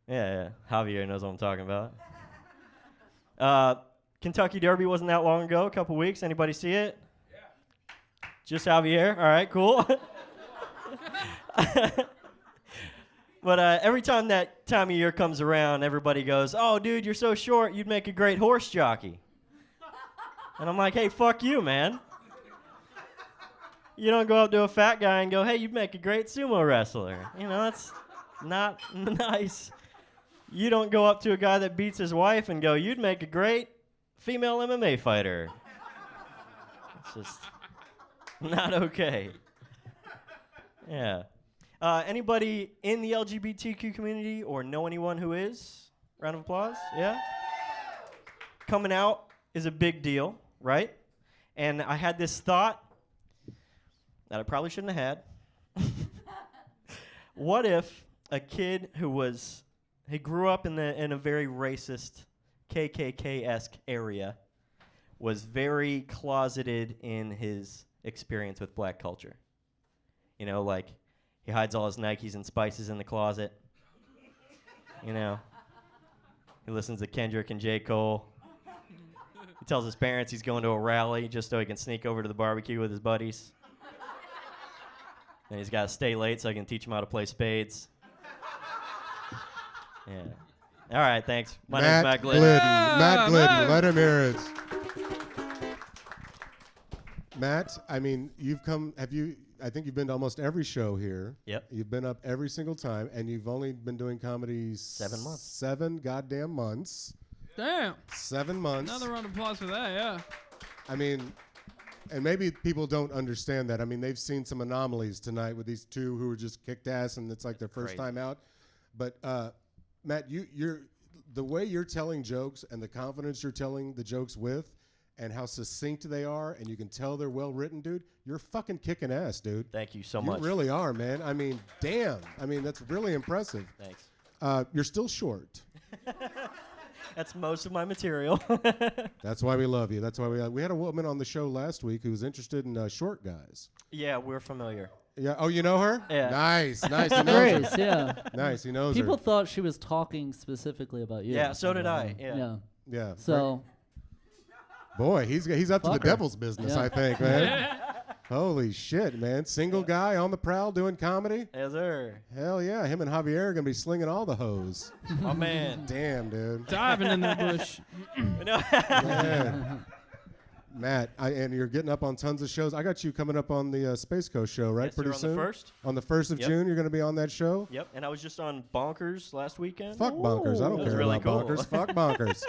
Yeah. Javier knows what I'm talking about. Kentucky Derby wasn't that long ago, a couple weeks. Anybody see it? Yeah. Just Javier? All right, cool. But every time that time of year comes around, everybody goes, "Oh, dude, you're so short. You'd make a great horse jockey." And I'm like, "Hey, fuck you, man. You don't go up to a fat guy and go, 'Hey, you'd make a great sumo wrestler.' You know, that's not nice. You don't go up to a guy that beats his wife and go, 'You'd make a great female MMA fighter.' It's just not okay." Yeah. Anybody in the LGBTQ community or know anyone who is? Round of applause. Yeah. Coming out is a big deal, right? And I had this thought that I probably shouldn't have had. What if a kid he grew up in a very racist KKK-esque area, was very closeted in his experience with black culture? You know, like he hides all his Nikes and spices in the closet. You know, he listens to Kendrick and J. Cole. He tells his parents he's going to a rally just so he can sneak over to the barbecue with his buddies. And he's got to stay late so I can teach him how to play spades. Yeah. All right, thanks. My name's Matt Glidden. Matt Glidden. Let him hear it. Matt, I mean, I think you've been to almost every show here. Yep. You've been up every single time, and you've only been doing comedy 7 months. 7 goddamn months. Damn. 7 months. Another round of applause for that, yeah. I mean, and maybe people don't understand that. I mean, they've seen some anomalies tonight with these two who were just kicked ass, and it's like their first time out. But Matt, you're the way you're telling jokes and the confidence you're telling the jokes with, and how succinct they are, and you can tell they're well written, dude. You're fucking kicking ass, dude. Thank you so much. You really are, man. I mean, damn. I mean, that's really impressive. Thanks. You're still short. That's most of my material. That's why we love you. That's why we had a woman on the show last week who was interested in short guys. Yeah, we're familiar. Yeah. Oh, you know her? Yeah. Nice. He knows Grace, her. yeah. Nice. He knows People her. thought she was talking specifically about you. Yeah, so did I. Yeah. Yeah. So. Boy, he's up to the Fuck her. devil's business, Yeah. I think, man. Holy shit, man. Single guy on the prowl doing comedy? Yes, sir. Hell yeah. Him and Javier are going to be slinging all the hoes. My man. Damn, dude. Diving in the bush. Yeah. Matt, and you're getting up on tons of shows. I got you coming up on the Space Coast show, right? Yes, Pretty sir, soon? on the 1st. On the 1st of Yep. June, you're going to be on that show? Yep, and I was just on Bonkers last weekend. Fuck Bonkers. I don't That was care really about cool. Bonkers. Fuck Bonkers.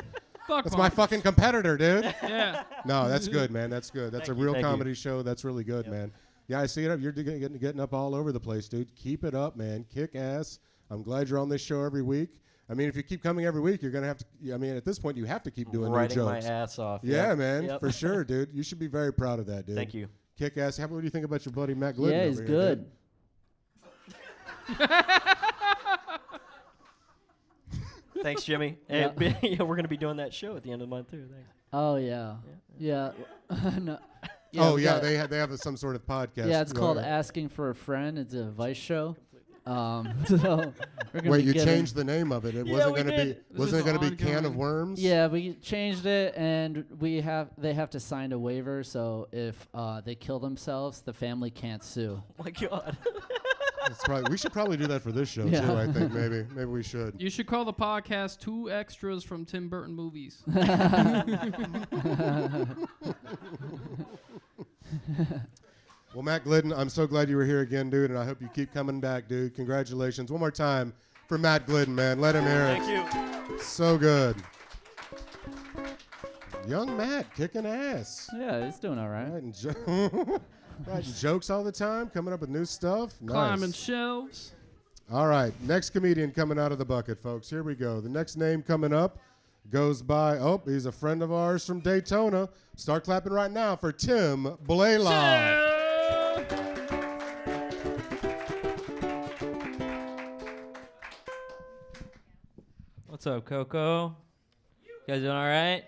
Fuck That's my fucking competitor, dude. Yeah. No, that's good, man. That's good. That's Thank a you. real Thank you. comedy show. That's really good, man. Yeah, I see it up. You're getting up all over the place, dude. Keep it up, man. Kick ass. I'm glad you're on this show every week. I mean, if you keep coming every week, you're going to have to, I mean, at this point, you have to keep doing Writing new my jokes. ass off. Yeah, Yep. man, Yep. for sure, dude. You should be very proud of that, dude. Thank you. Kick ass. What do you think about your buddy Matt Glidden? Yeah, he's over here, good. Thanks, Jimmy. Yeah. Yeah, we're gonna be doing that show at the end of the month too. Thanks. Oh yeah. Yeah. No. Oh, we yeah, got- they have some sort of podcast. Yeah, it's called Right. Asking for a Friend. It's a Vice show. So we're gonna Wait, be you giving- changed the name of it. It Yeah, wasn't we going to be. did. This Wasn't is it going to be Can of ongoing. Worms? Yeah, we changed it, and they have to sign a waiver. So if they kill themselves, the family can't sue. Oh my God. We should probably do that for this show Yeah. too. I think maybe we should. You should call the podcast Two Extras from Tim Burton Movies. Well, Matt Glidden, I'm so glad you were here again, dude, and I hope you keep coming back, dude. Congratulations. One more time for Matt Glidden, man. Let him hear it. Thank you. So good. Young Matt kicking ass. Yeah, he's doing all right. Writing jokes all the time, coming up with new stuff. Climbing Nice. shelves. All right, next comedian coming out of the bucket, folks. Here we go. The next name coming up goes by, he's a friend of ours from Daytona. Start clapping right now for Tim Blaylock. What's up, Coco? You guys doing all right?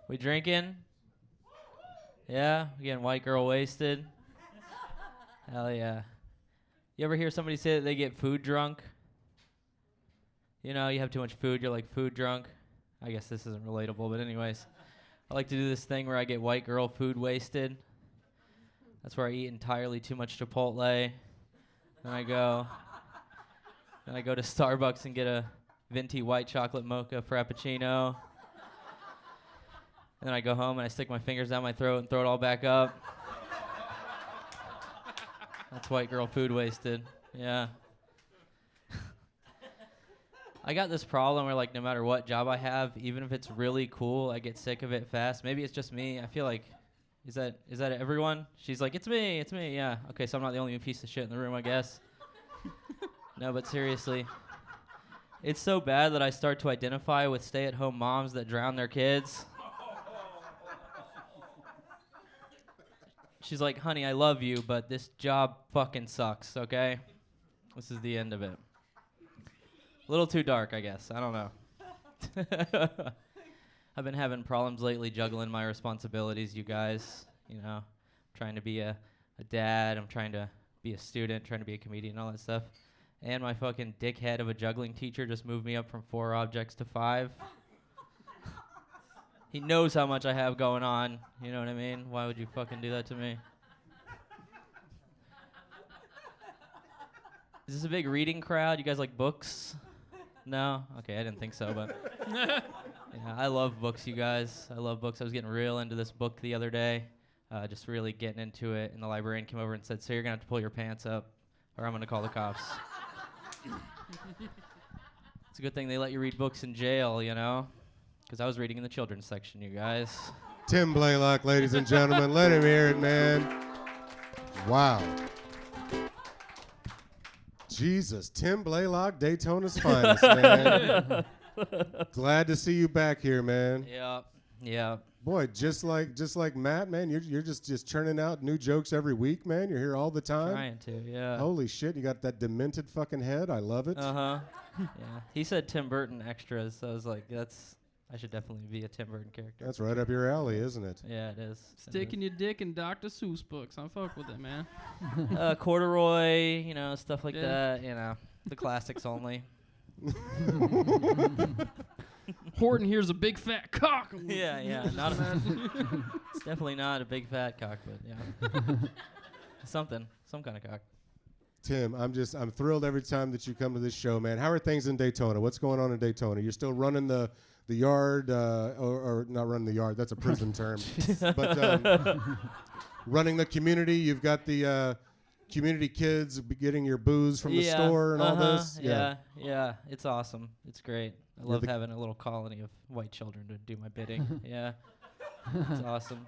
We drinking? Yeah? We getting white girl wasted? Hell yeah. You ever hear somebody say that they get food drunk? You know, you have too much food, you're like food drunk. I guess this isn't relatable, but anyways. I like to do this thing where I get white girl food wasted. That's where I eat entirely too much Chipotle. Then I go, Then I go to Starbucks and get a venti white chocolate mocha frappuccino. And then I go home and I stick my fingers down my throat and throw it all back up. That's white girl food wasted. Yeah. I got this problem where, like, no matter what job I have, even if it's really cool, I get sick of it fast. Maybe it's just me. I feel like, is that everyone? She's like, it's me. Yeah. Okay, so I'm not the only piece of shit in the room, I guess. No, but seriously. It's so bad that I start to identify with stay-at-home moms that drown their kids. She's like, honey, I love you, but this job fucking sucks, okay? This is the end of it. A little too dark, I guess. I don't know. I've been having problems lately juggling my responsibilities, you guys. You know, trying to be a dad. I'm trying to be a student, trying to be a comedian, all that stuff. And my fucking dickhead of a juggling teacher just moved me up from 4 objects to 5. He knows how much I have going on. You know what I mean? Why would you fucking do that to me? Is this a big reading crowd? You guys like books? No? Okay, I didn't think so, but... yeah, I love books, you guys. I love books. I was getting real into this book the other day. Just really getting into it. And the librarian came over and said, so you're going to have to pull your pants up, or I'm going to call the cops. It's a good thing they let you read books in jail, you know? Because I was reading in the children's section, you guys. Tim Blaylock, ladies and gentlemen. Let him hear it, man. Wow. Jesus, Tim Blaylock, Daytona's finest, man. Glad to see you back here, man. Yeah. Boy, just like Matt, man, you're just churning out new jokes every week, man. You're here all the time. Trying to, yeah. Holy shit, you got that demented fucking head. I love it. Uh-huh. Yeah. He said Tim Burton extras, so I was like, I should definitely be a Tim Burton character. That's right up your alley, isn't it? Yeah, it is. Sticking your dick in Dr. Seuss books. I fuck with it, man. Corduroy, you know, stuff like that. You know, the classics only. Horton here's a big fat cock. Yeah. Not it's definitely not a big fat cock, but yeah. Some kind of cock. Tim, I'm thrilled every time that you come to this show, man. How are things in Daytona? What's going on in Daytona? You're still running the yard, or not running the yard, that's a prison term. But running the community, you've got the community kids getting your booze from the store and all this. Yeah, it's awesome. It's great. I love having a little colony of white children to do my bidding. Yeah, it's awesome.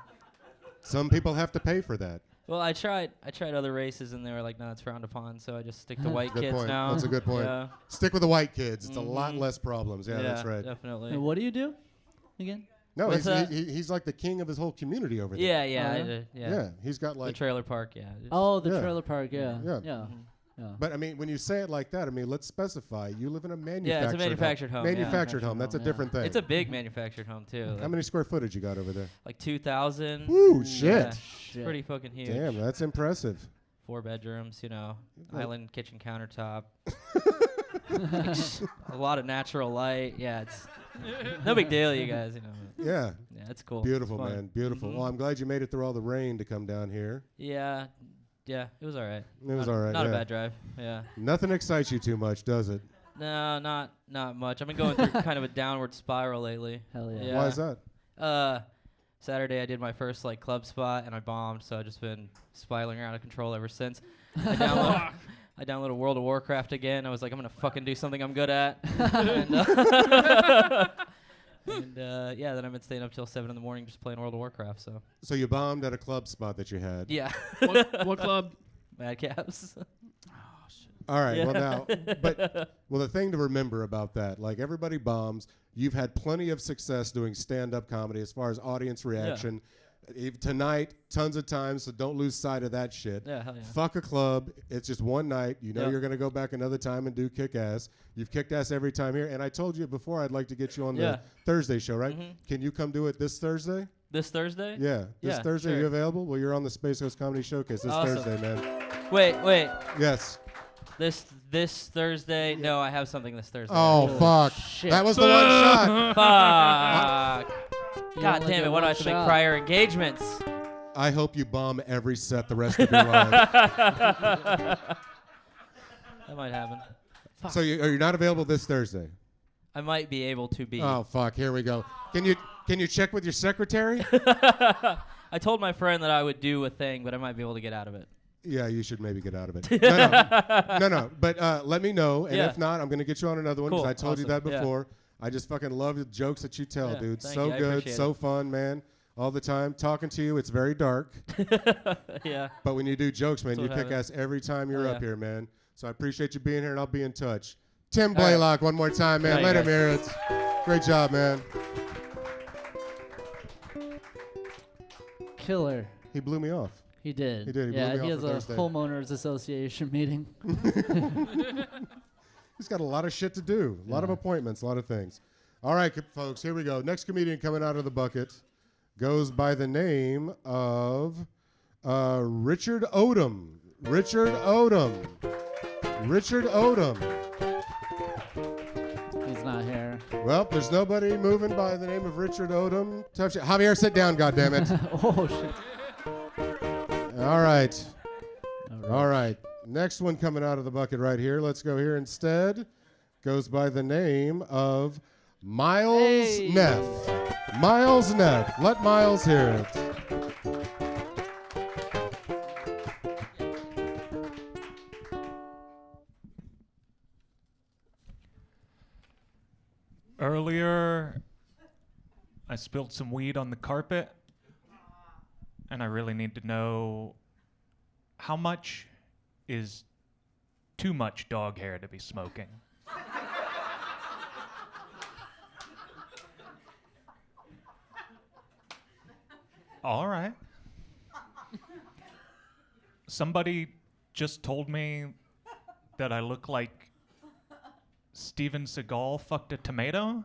Some people have to pay for that. Well, I tried other races, and they were like, no, it's frowned upon, so I just stick to white kids point. now. That's a good point. Yeah. Stick with the white kids. It's a lot less problems. Yeah, that's right. Definitely. And what do you do again? No, he's like the king of his whole community over there. Yeah. He's got like the trailer park, yeah. The trailer park, yeah. Yeah. But I mean, when you say it like that, I mean, let's specify. You live in a manufactured home. Yeah, it's a manufactured home. Manufactured home. That's a different thing. It's a big manufactured home too. How many square footage you got over there? Like 2,000. Woo, shit. Yeah, pretty fucking huge. Damn, that's impressive. 4 bedrooms, you know, island kitchen countertop. A lot of natural light. Yeah, it's no big deal, you guys. You know. Yeah. Yeah, it's cool. Beautiful, it's man. Beautiful. Well, I'm glad you made it through all the rain to come down here. Yeah, it was all right. It was all right. Not a bad drive. Yeah. Nothing excites you too much, does it? No, not much. I've been going through kind of a downward spiral lately. Hell yeah. Why is that? Saturday I did my first like club spot and I bombed, so I've just been spiraling out of control ever since. I downloaded World of Warcraft again. I was like, I'm gonna fucking do something I'm good at. Then I've been staying up till 7 in the morning just playing World of Warcraft. So you bombed at a club spot that you had. Yeah. What club? Madcaps. All right. Yeah. Well, now, the thing to remember about that, like everybody bombs. You've had plenty of success doing stand-up comedy as far as audience reaction. Tonight, tons of times, so don't lose sight of that shit. Yeah, hell yeah. Fuck a club. It's just one night. You know you're going to go back another time and do kick-ass. You've kicked ass every time here. And I told you before I'd like to get you on the Thursday show, right? Mm-hmm. Can you come do it this Thursday? This Thursday? Yeah. This Thursday, sure. Are you available? Well, you're on the Space Coast Comedy Showcase this Thursday, man. Wait. Yes. This Thursday? No, I have something this Thursday. Oh, fuck. Shit. That was the one shot. Fuck. God damn it. Why do I have to make prior engagements? I hope you bomb every set the rest of your life. That might happen. So you're not available this Thursday? I might be able to be. Oh fuck! Here we go. Can you check with your secretary? I told my friend that I would do a thing, but I might be able to get out of it. Yeah, you should maybe get out of it. No. But let me know, and if not, I'm gonna get you on another one because Cool. I told you that Awesome. Yeah. before. I just fucking love the jokes that you tell, Yeah, dude. thank So you. I good, appreciate so it. fun, man. All the time talking to you. It's very dark. Yeah. But when you do jokes, man, That's you what kick happens. ass every time you're Oh, up yeah. here, man. So I appreciate you being here, and I'll be in touch. Tim All right. Blaylock, one more time, man. Thank Let you, him hear it. Great job, man. Killer. He blew me off. He did. He did. He blew yeah, me he off has for a Thursday. homeowners association meeting. He's got a lot of shit to do, a lot of appointments, a lot of things. All right, folks, here we go. Next comedian coming out of the bucket goes by the name of Richard Odom. Richard Odom. Richard Odom. He's not here. Well, there's nobody moving by the name of Richard Odom. Tough shit. Javier, sit down, goddammit. Oh, shit. All right. All right. Next one coming out of the bucket right here. Let's go here instead. Goes by the name of Miles Neff. Miles Neff. Let Miles hear it. Earlier, I spilled some weed on the carpet, and I really need to know how much is too much dog hair to be smoking. All right. Somebody just told me that I look like Steven Seagal fucked a tomato.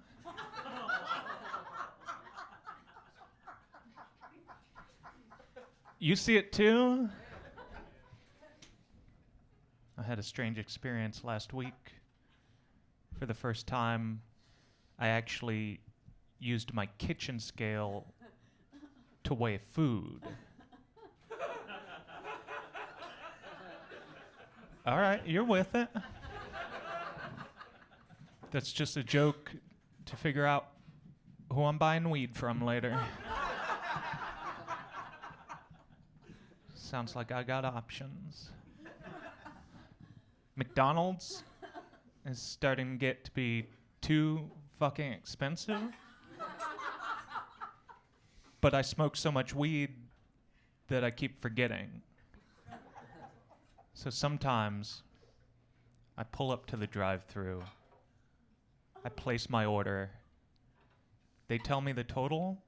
You see it too? I had a strange experience last week. For the first time, I actually used my kitchen scale to weigh food. All right, you're with it. That's just a joke to figure out who I'm buying weed from later. Sounds like I got options. McDonald's is starting to get to be too fucking expensive. But I smoke so much weed that I keep forgetting. So sometimes I pull up to the drive-thru. I place my order. They tell me the total,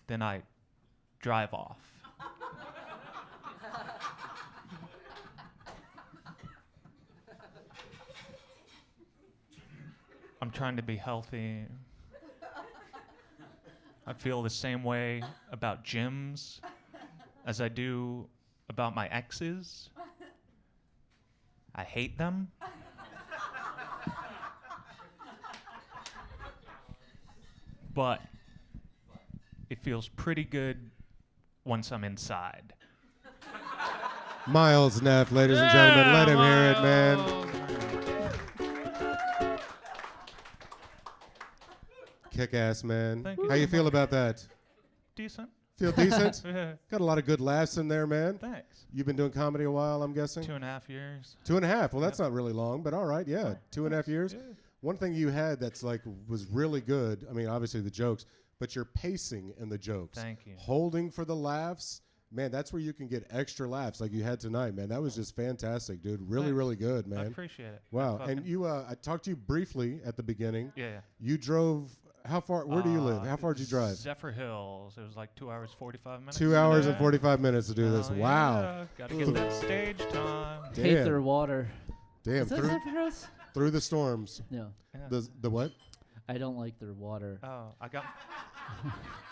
then I drive off. I'm trying to be healthy. I feel the same way about gyms as I do about my exes. I hate them. But it feels pretty good once I'm inside. Miles Neff, ladies and gentlemen. Let him hear it, man. Kick-ass, man. Thank you How you so feel much. about that? Decent. Feel decent? Yeah. Got a lot of good laughs in there, man. Thanks. You've been doing comedy a while, I'm guessing? 2.5 years. 2.5. Well, that's not really long, but all right, yeah. 2.5 years. Yeah. One thing you had that's like was really good. I mean, obviously the jokes, but your pacing in the jokes. Thank you. Holding for the laughs. Man, that's where you can get extra laughs like you had tonight, man. That was just fantastic, dude. Really, Thanks. really good, man. I appreciate it. Wow. Fucking- And you, I talked to you briefly at the beginning. Yeah. You drove, how far, where do you live? How far did you drive? Zephyr Hills. It was like 2 hours, 45 minutes. 2 hours and Yeah. 45 minutes to do this. Hell Wow. yeah. Gotta get Ooh. that stage time. Hate Damn. their water. Damn. Is that Zephyr Hills? Through the storms. Yeah. Yeah. The what? I don't like their water. Oh, I got.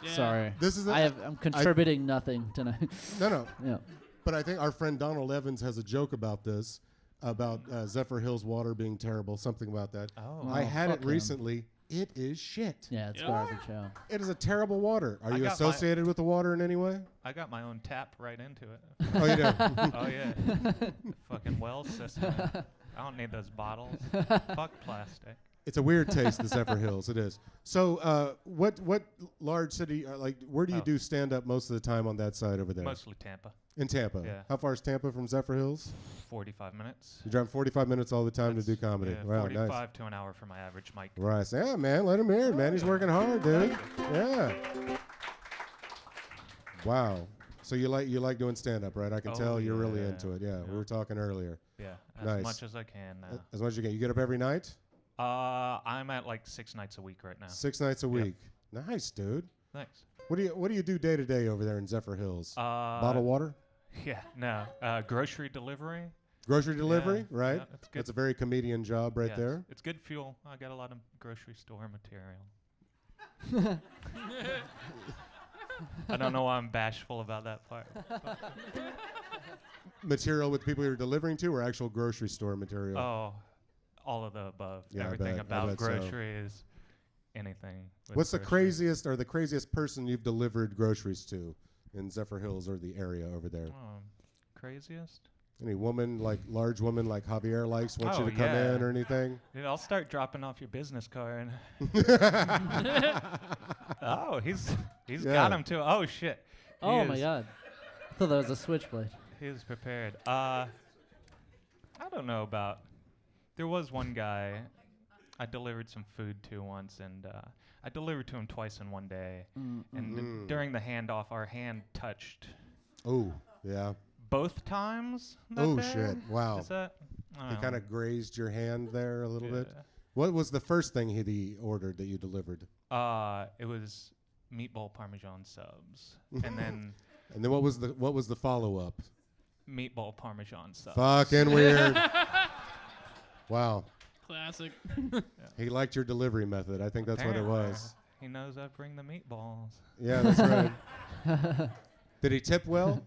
Sorry. This is I'm contributing nothing tonight. No. Yeah. But I think our friend Donald Evans has a joke about this, about Zephyr Hills water being terrible, something about that. Oh. I had fuck it him. recently. It is shit. Yeah, it's garbage. Yeah. It is a terrible water. Are I you got my- associated with the water in any way? I got my own tap right into it. Oh, you do? Oh yeah. Fucking well system. I don't need those bottles. Fuck plastic. It's a weird taste, the Zephyr Hills. It is. So, what large city? Where do you do stand up most of the time on that side over there? Mostly Tampa. In Tampa. Yeah. How far is Tampa from Zephyr Hills? 45 minutes. You drive 45 minutes all the time to do comedy. Yeah, Wow, 45 nice. to an hour for my average mic. Right. So, yeah, man. Let him hear it, man. He's working hard, dude. Yeah. Wow. So you like doing stand up, right? I can tell you're really into it. Yeah. We were talking earlier. Yeah. Nice. As much as I can now. As much as you can. You get up every night? I'm at like 6 nights a week right now. 6 nights a week. Nice, dude. Thanks. What do you do day to day over there in Zephyr Hills? Bottle water? Yeah, no. Grocery delivery. Grocery delivery, right? Yeah, that's good. That's a very comedian job right Yes, there. It's good fuel. I got a lot of grocery store material. I don't know why I'm bashful about that part. Material with people you're delivering to, or actual grocery store material? Oh, all of the above. Yeah, Everything I about bet so. groceries, anything. with What's the groceries. craziest person you've delivered groceries to in Zephyr Hills or the area over there? Craziest? Any woman, like large woman like Javier likes, wants you to come yeah. in or anything? Dude, I'll start dropping off your business card. Oh, he's got him too. Oh shit. Oh my god. I thought that was a switchblade. He was prepared. I don't know about. There was one guy I delivered some food to once, and I delivered to him twice in one day. And during the handoff, our hand touched. Oh, yeah. Both times? Oh shit! Wow. Is that? He kind of grazed your hand there a little bit. Yeah. What was the first thing he ordered that you delivered? It was meatball parmesan subs, and then. And then what was the follow up? Meatball parmesan subs. Fucking weird. Wow. Classic. He liked your delivery method. I think that's what it was. He knows I bring the meatballs. Yeah, that's right. Did he tip well?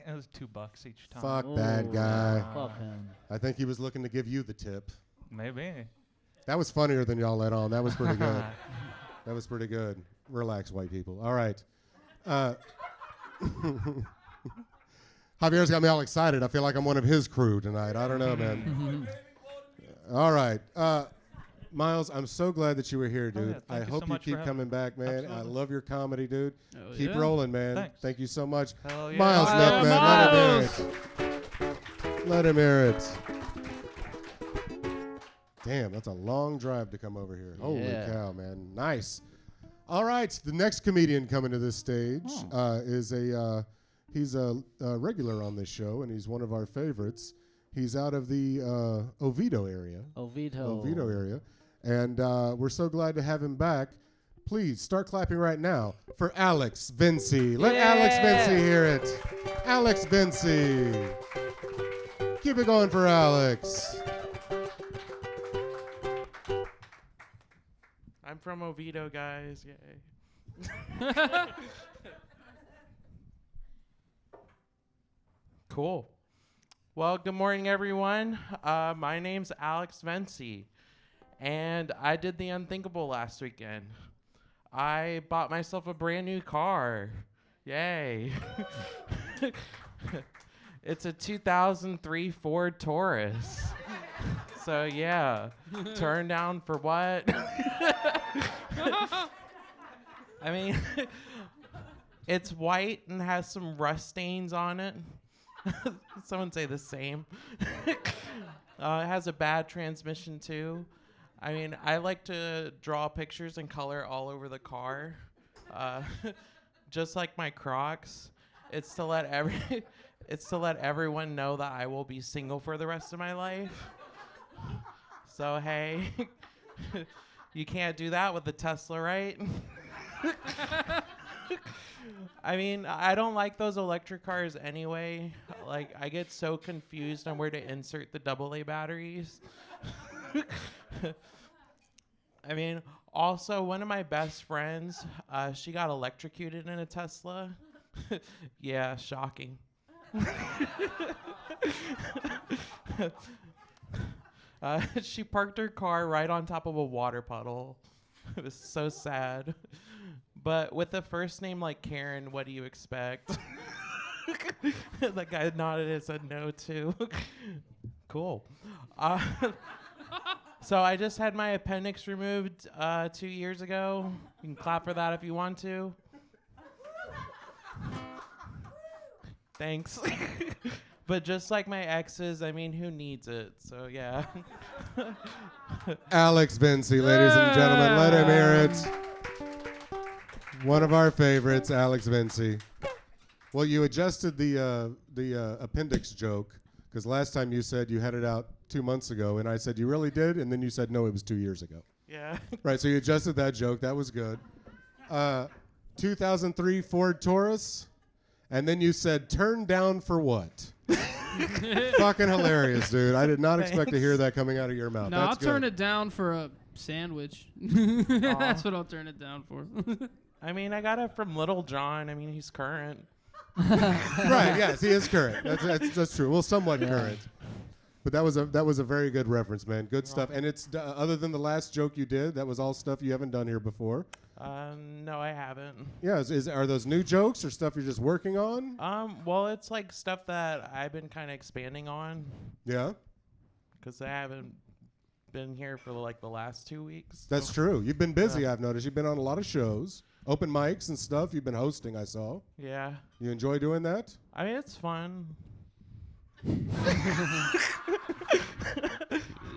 It was $2 each time. Fuck that guy. Fuck him. I think he was looking to give you the tip. Maybe. That was funnier than y'all let on. That was pretty good. That was pretty good. Relax, white people. All right. Javier's got me all excited. I feel like I'm one of his crew tonight. I don't know, man. All right. Miles, I'm so glad that you were here, dude. I hope you keep coming back, man. Absolutely. I love your comedy, dude. Oh, Keep yeah. rolling, man. Thanks. Thank you so much. Hell yeah. Miles, Bye, man. Let him hear it. Damn, that's a long drive to come over here. Holy cow, man. Nice. All right, the next comedian coming to this stage is he's a regular on this show, and he's one of our favorites. He's out of the Oviedo area. Oviedo area. And we're so glad to have him back. Please start clapping right now for Alex Vincy. Let Alex Vincy hear it. Alex Vincy. Keep it going for Alex. I'm from Oviedo, guys. Yay. Cool. Well, good morning, everyone. My name's Alex Vincy, and I did the unthinkable last weekend. I bought myself a brand new car. Yay. It's a 2003 Ford Taurus. So, yeah. Turn down for what? I mean, it's white and has some rust stains on it. Someone say the same. It has a bad transmission too. I mean, I like to draw pictures and color all over the car, just like my Crocs. It's to let everyone know that I will be single for the rest of my life. So hey, you can't do that with the Tesla, right? I mean, I don't like those electric cars anyway. Like, I get so confused on where to insert the AA batteries. I mean, also, one of my best friends, she got electrocuted in a Tesla. Yeah, shocking. She parked her car right on top of a water puddle. It was so sad. But with a first name like Karen, what do you expect? That guy nodded and said no, too. Cool. Cool. So I just had my appendix removed 2 years ago. You can clap for that if you want to. Thanks. But just like my exes, I mean, who needs it? So yeah. Alex Vincy, ladies and gentlemen, let him hear it. One of our favorites, Alex Vincy. Well, you adjusted the appendix joke because last time you said you had it out 2 months ago, and I said you really did, and then you said no, it was 2 years ago. Yeah. Right, so you adjusted that joke. That was good. 2003 Ford Taurus, and then you said turn down for what? Fucking hilarious, dude. I did not expect to hear that coming out of your mouth. No, That's I'll good. turn it down for a sandwich. That's what I'll turn it down for. I mean, I got it from Little John. I mean, he's current. Right, yes, he is current. That's true. Well, somewhat current. But that was a very good reference, man. Good stuff. And it's other than the last joke you did, that was all stuff you haven't done here before. No, I haven't. Yeah, are those new jokes or stuff you're just working on? Well, it's like stuff that I've been kind of expanding on. Yeah. Because I haven't been here for like the last 2 weeks. That's true. You've been busy, I've noticed. You've been on a lot of shows, open mics and stuff. You've been hosting, I saw. Yeah. You enjoy doing that? I mean, it's fun.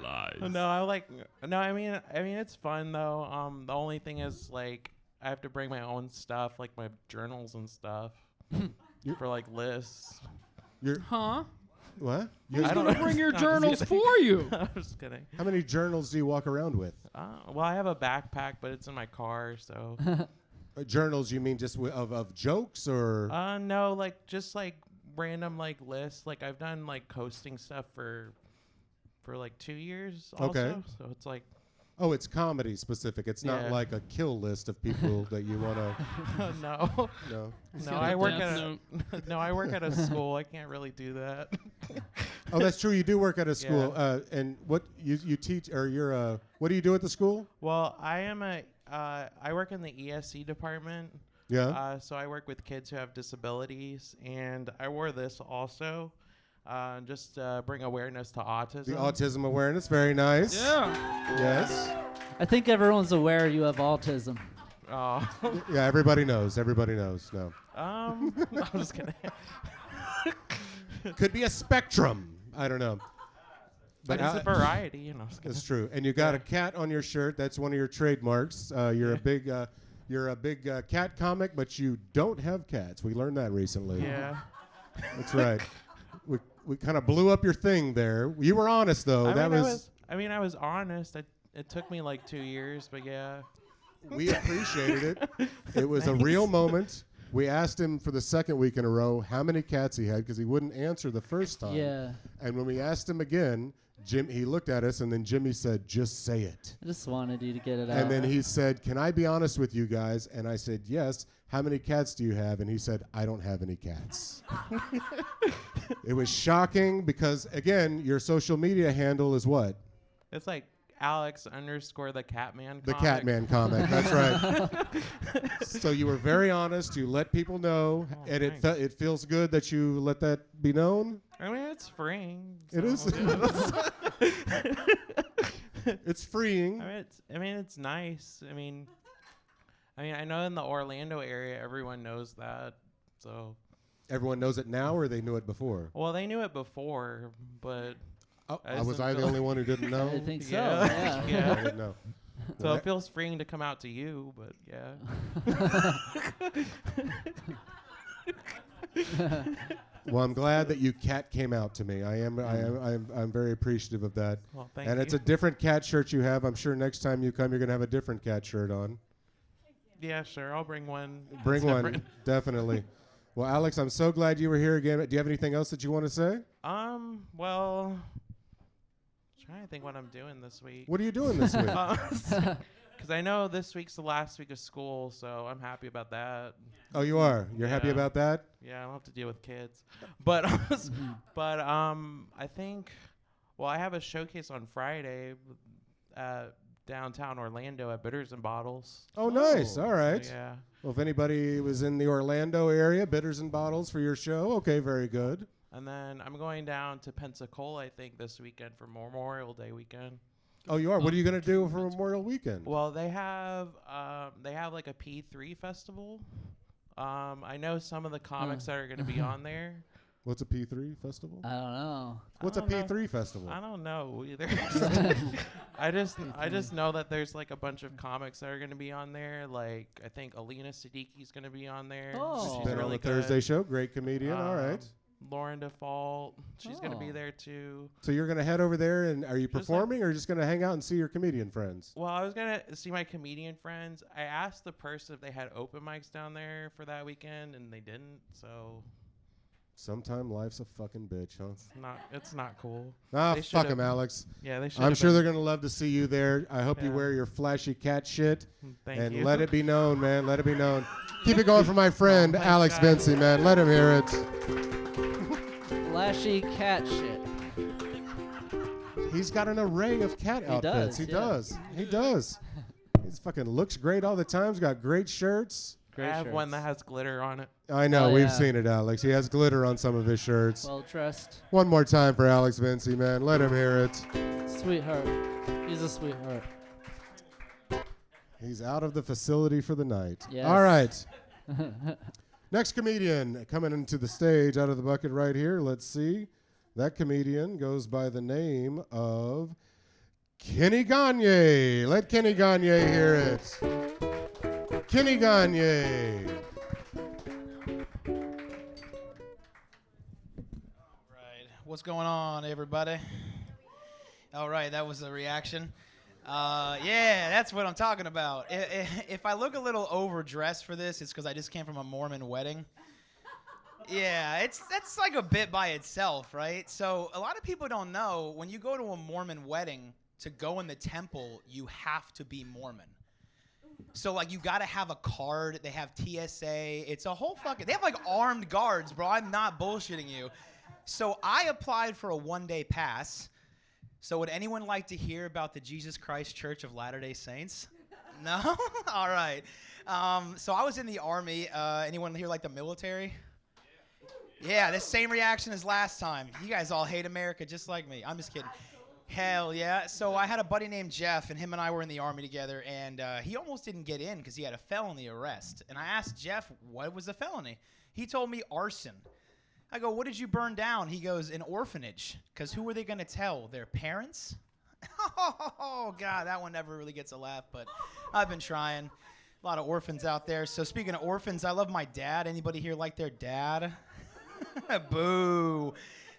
Lies. No, I mean, it's fun though. The only thing is like I have to bring my own stuff, like my journals and stuff, for like lists. Huh? What? Who's gonna bring your journals for you? I'm just kidding. How many journals do you walk around with? Well, I have a backpack, but it's in my car, so. Journals? You mean just of jokes or? No, like just like random like lists. Like I've done like coasting stuff for like 2 years. Also, Okay. So it's like. Oh, it's comedy specific. It's not like a kill list of people that you want to. No. No. No, I work at a school. I can't really do that. Oh, that's true. You do work at a school. Yeah. And what you teach, or you're what do you do at the school? Well, I work in the ESC department. Yeah. So I work with kids who have disabilities, and I wore this also. Just bring awareness to autism. The autism awareness, very nice. Yeah. Yes. I think everyone's aware you have autism. Oh. Yeah, everybody knows. Everybody knows. No. I'm just kidding. Could be a spectrum. I don't know. But it's a variety, you know. That's true. And you got a cat on your shirt. That's one of your trademarks. You're a big cat comic, but you don't have cats. We learned that recently. Yeah. That's right. We kind of blew up your thing there. You were honest though. I was honest. It took me like 2 years, but yeah. We appreciated it. It was a real moment. We asked him for the second week in a row how many cats he had because he wouldn't answer the first time. Yeah. And when we asked him again, he looked at us and then Jimmy said, "Just say it." I just wanted you to get it out. And then he said, "Can I be honest with you guys?" And I said, "Yes." "How many cats do you have?" And he said, "I don't have any cats." It was shocking because, again, your social media handle is what? It's like Alex_the Catman comic. The Catman comic, that's right. So you were very honest. You let people know, and it feels good that you let that be known. I mean, it's freeing. It is. It's freeing. I mean, it's nice. I mean, I know in the Orlando area, everyone knows that. So. Everyone knows it now, or they knew it before? Well, they knew it before, but. Was I the only one who didn't know? I think so. Yeah. Yeah. I didn't know. So it feels freeing to come out to you, but yeah. Well, I'm glad that you cat came out to me. I'm very appreciative of that. Well, thank you. And it's a different cat shirt you have. I'm sure next time you come, you're gonna have a different cat shirt on. Yeah, sure. I'll bring one. Bring one, definitely. Well, Alex, I'm so glad you were here again. Do you have anything else that you want to say? Well, I'm trying to think what I'm doing this week. What are you doing this week? Because I know this week's the last week of school, so I'm happy about that. Oh, you are? You're happy about that? Yeah, I don't have to deal with kids. But I think, well, I have a showcase on Friday at downtown Orlando at Bitters and Bottles. Oh, nice. All right. So, yeah. Well, if anybody was in the Orlando area, Bitters and Bottles for your show, okay, very good. And then I'm going down to Pensacola, I think, this weekend for Memorial Day weekend. Oh, you are? What are you going to do for Memorial Weekend? Well, they have like a P3 festival. I know some of the comics that are going to be on there. What's a P3 festival? I don't know. What's a P3 festival? I don't know either. I just know that there's like a bunch of comics that are going to be on there. Like I think Alina Siddiqui's going to be on there. Oh. She's been on really the Thursday good. show. Great comedian. All right. Lauren Default, she's going to be Oh. there too. So you're going to head over there, and are you Just like- performing, or just going to hang out and see your comedian friends? Well, I was going to see my comedian friends. I asked the person if they had open mics down there for that weekend, and they didn't. So Sometime life's a fucking bitch, huh? it's not cool. Ah, They fuck should've- him, Alex. Yeah, they should. I'm sure they're going to love to see you there. I hope you Yeah. wear your flashy cat shit. Thank and you. let it be known, man. Let it be known. Keep it going for my friend, thanks, Alex guys. Vincy, man. Let him hear it. Flashy cat shit. He's got an array of cat outfits. He does. He does. He fucking looks great all the time. He's got great shirts. I have one that has glitter on it. I know. Oh, We've yeah. seen it, Alex. He has glitter on some of his shirts. Well dressed. One more time for Alex Vincy, man. Let him hear it. Sweetheart. He's a sweetheart. He's out of the facility for the night. Yes. All right. Next comedian coming into the stage out of the bucket right here. Let's see. That comedian goes by the name of Kenny Gagne. Let Kenny Gagne hear it. Kenny Gagne. Right. What's going on, everybody? All right, that was the reaction. Yeah, that's what I'm talking about. If I look a little overdressed for this, it's because I just came from a Mormon wedding. Yeah, that's like a bit by itself, right? So a lot of people don't know, when you go to a Mormon wedding, to go in the temple, you have to be Mormon. So, like, you got to have a card. They have TSA. It's a whole fucking... They have, like, armed guards, bro. I'm not bullshitting you. So I applied for a one-day pass. So would anyone like to hear about the Jesus Christ Church of Latter-day Saints? No? All right. So I was in the Army. Anyone here like the military? Yeah, the same reaction as last time. You guys all hate America just like me. I'm just kidding. Hell yeah. So I had a buddy named Jeff, and him and I were in the Army together, and he almost didn't get in because he had a felony arrest. And I asked Jeff, what was the felony? He told me arson. I go, what did you burn down? He goes, an orphanage. Because who were they going to tell? Their parents? Oh, God, that one never really gets a laugh, but I've been trying. A lot of orphans out there. So speaking of orphans, I love my dad. Anybody here like their dad? Boo.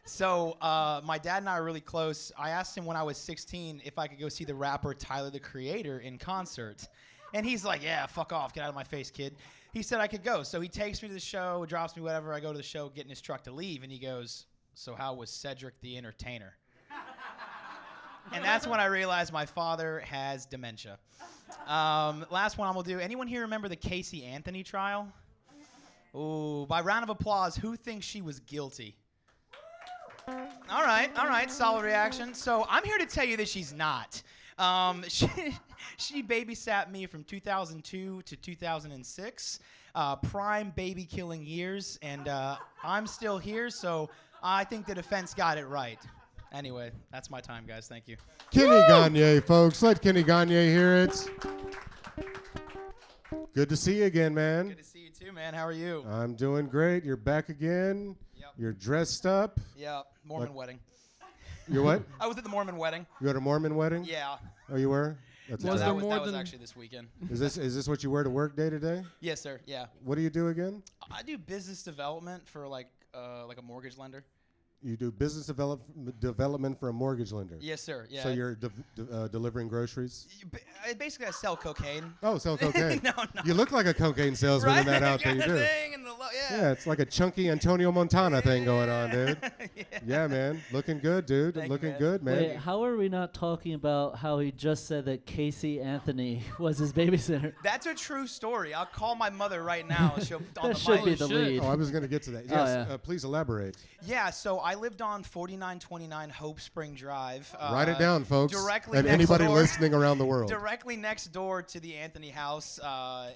So my dad and I are really close. I asked him when I was 16 if I could go see the rapper Tyler, the Creator, in concert. And he's like, yeah, fuck off. Get out of my face, kid. He said I could go. So he takes me to the show, drops me, whatever. I go to the show, get in his truck to leave. And he goes, so how was Cedric the Entertainer? And that's when I realized my father has dementia. Last one I'm going to do. Anyone here remember the Casey Anthony trial? Ooh, by round of applause, who thinks she was guilty? All right, solid reaction. So I'm here to tell you that she's not. She babysat me from 2002 to 2006, prime baby killing years, and I'm still here, so I think the defense got it right. Anyway, that's my time, guys. Thank you. Kenny Gagne, folks. Let Kenny Gagne hear it. Good to see you again, man. Good to see you too, man. How are you? I'm doing great. You're back again. Yep. You're dressed up. Yeah, Mormon wedding. You're what? I was at the Mormon wedding. You at a Mormon wedding? Yeah. Oh, you were? That's No, okay. that was actually this weekend. Is this what you wear to work day to day? Yes, sir. Yeah. What do you do again? I do business development for like a mortgage lender. You do business development for a mortgage lender. Yes, sir. Yeah. So you're delivering groceries? Basically, I sell cocaine. Oh, sell cocaine. No. You look like a cocaine salesman in that outfit. You do. Yeah, it's like a chunky Antonio Montana thing going on, dude. Yeah, man. Looking good, dude. Looking good, man. Wait, how are we not talking about how he just said that Casey Anthony was his babysitter? That's a true story. I'll call my mother right now. She'll on That the should mic. be the lead. Oh, I was going to get to that. Oh, Yes, yeah. please elaborate. Yeah, so I lived on 4929 Hope Spring Drive. Write it down, folks. Directly and next anybody door, listening around the world. Directly next door to the Anthony house.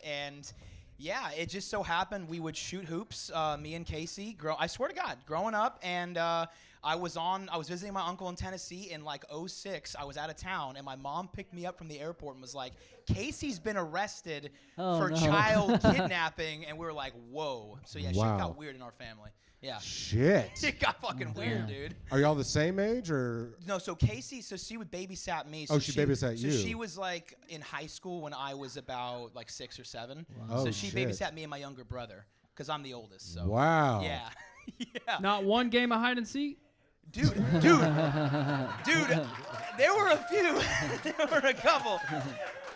And Yeah, it just so happened we would shoot hoops, me and Casey. I swear to God, growing up, and I was visiting my uncle in Tennessee in like '06. I was out of town, and my mom picked me up from the airport and was like, "Casey's been arrested for child kidnapping," and we were like, "Whoa!" So yeah, shit got weird in our family. Yeah. Shit. It got fucking weird, dude. Are y'all the same age or? No, so Casey, she would babysat me. So she babysat you. So she was like in high school when I was about like 6 or 7. Wow. So she babysat me and my younger brother because I'm the oldest. So. Wow. Yeah. Yeah. Not one game of hide and seek? Dude, there were a few. There were a couple.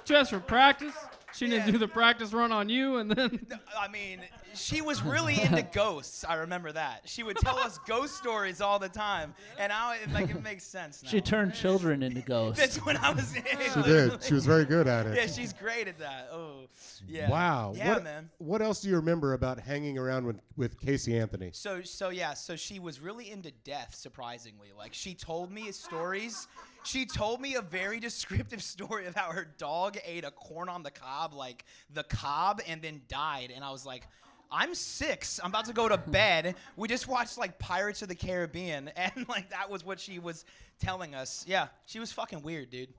Just for practice? She didn't do the practice run on you, and then... I mean, she was really into ghosts. I remember that. She would tell us ghost stories all the time, and it makes sense now. She turned children into ghosts. That's when I was in. She did. She was very good at it. Yeah, she's great at that. Oh, yeah. Wow. Yeah, man. What else do you remember about hanging around with Casey Anthony? So she was really into death, surprisingly. Like, she told me stories. She told me a very descriptive story of how her dog ate a corn on the cob, like the cob, and then died. And I was like, I'm 6. I'm about to go to bed. We just watched like Pirates of the Caribbean, and like that was what she was telling us. Yeah, she was fucking weird, dude.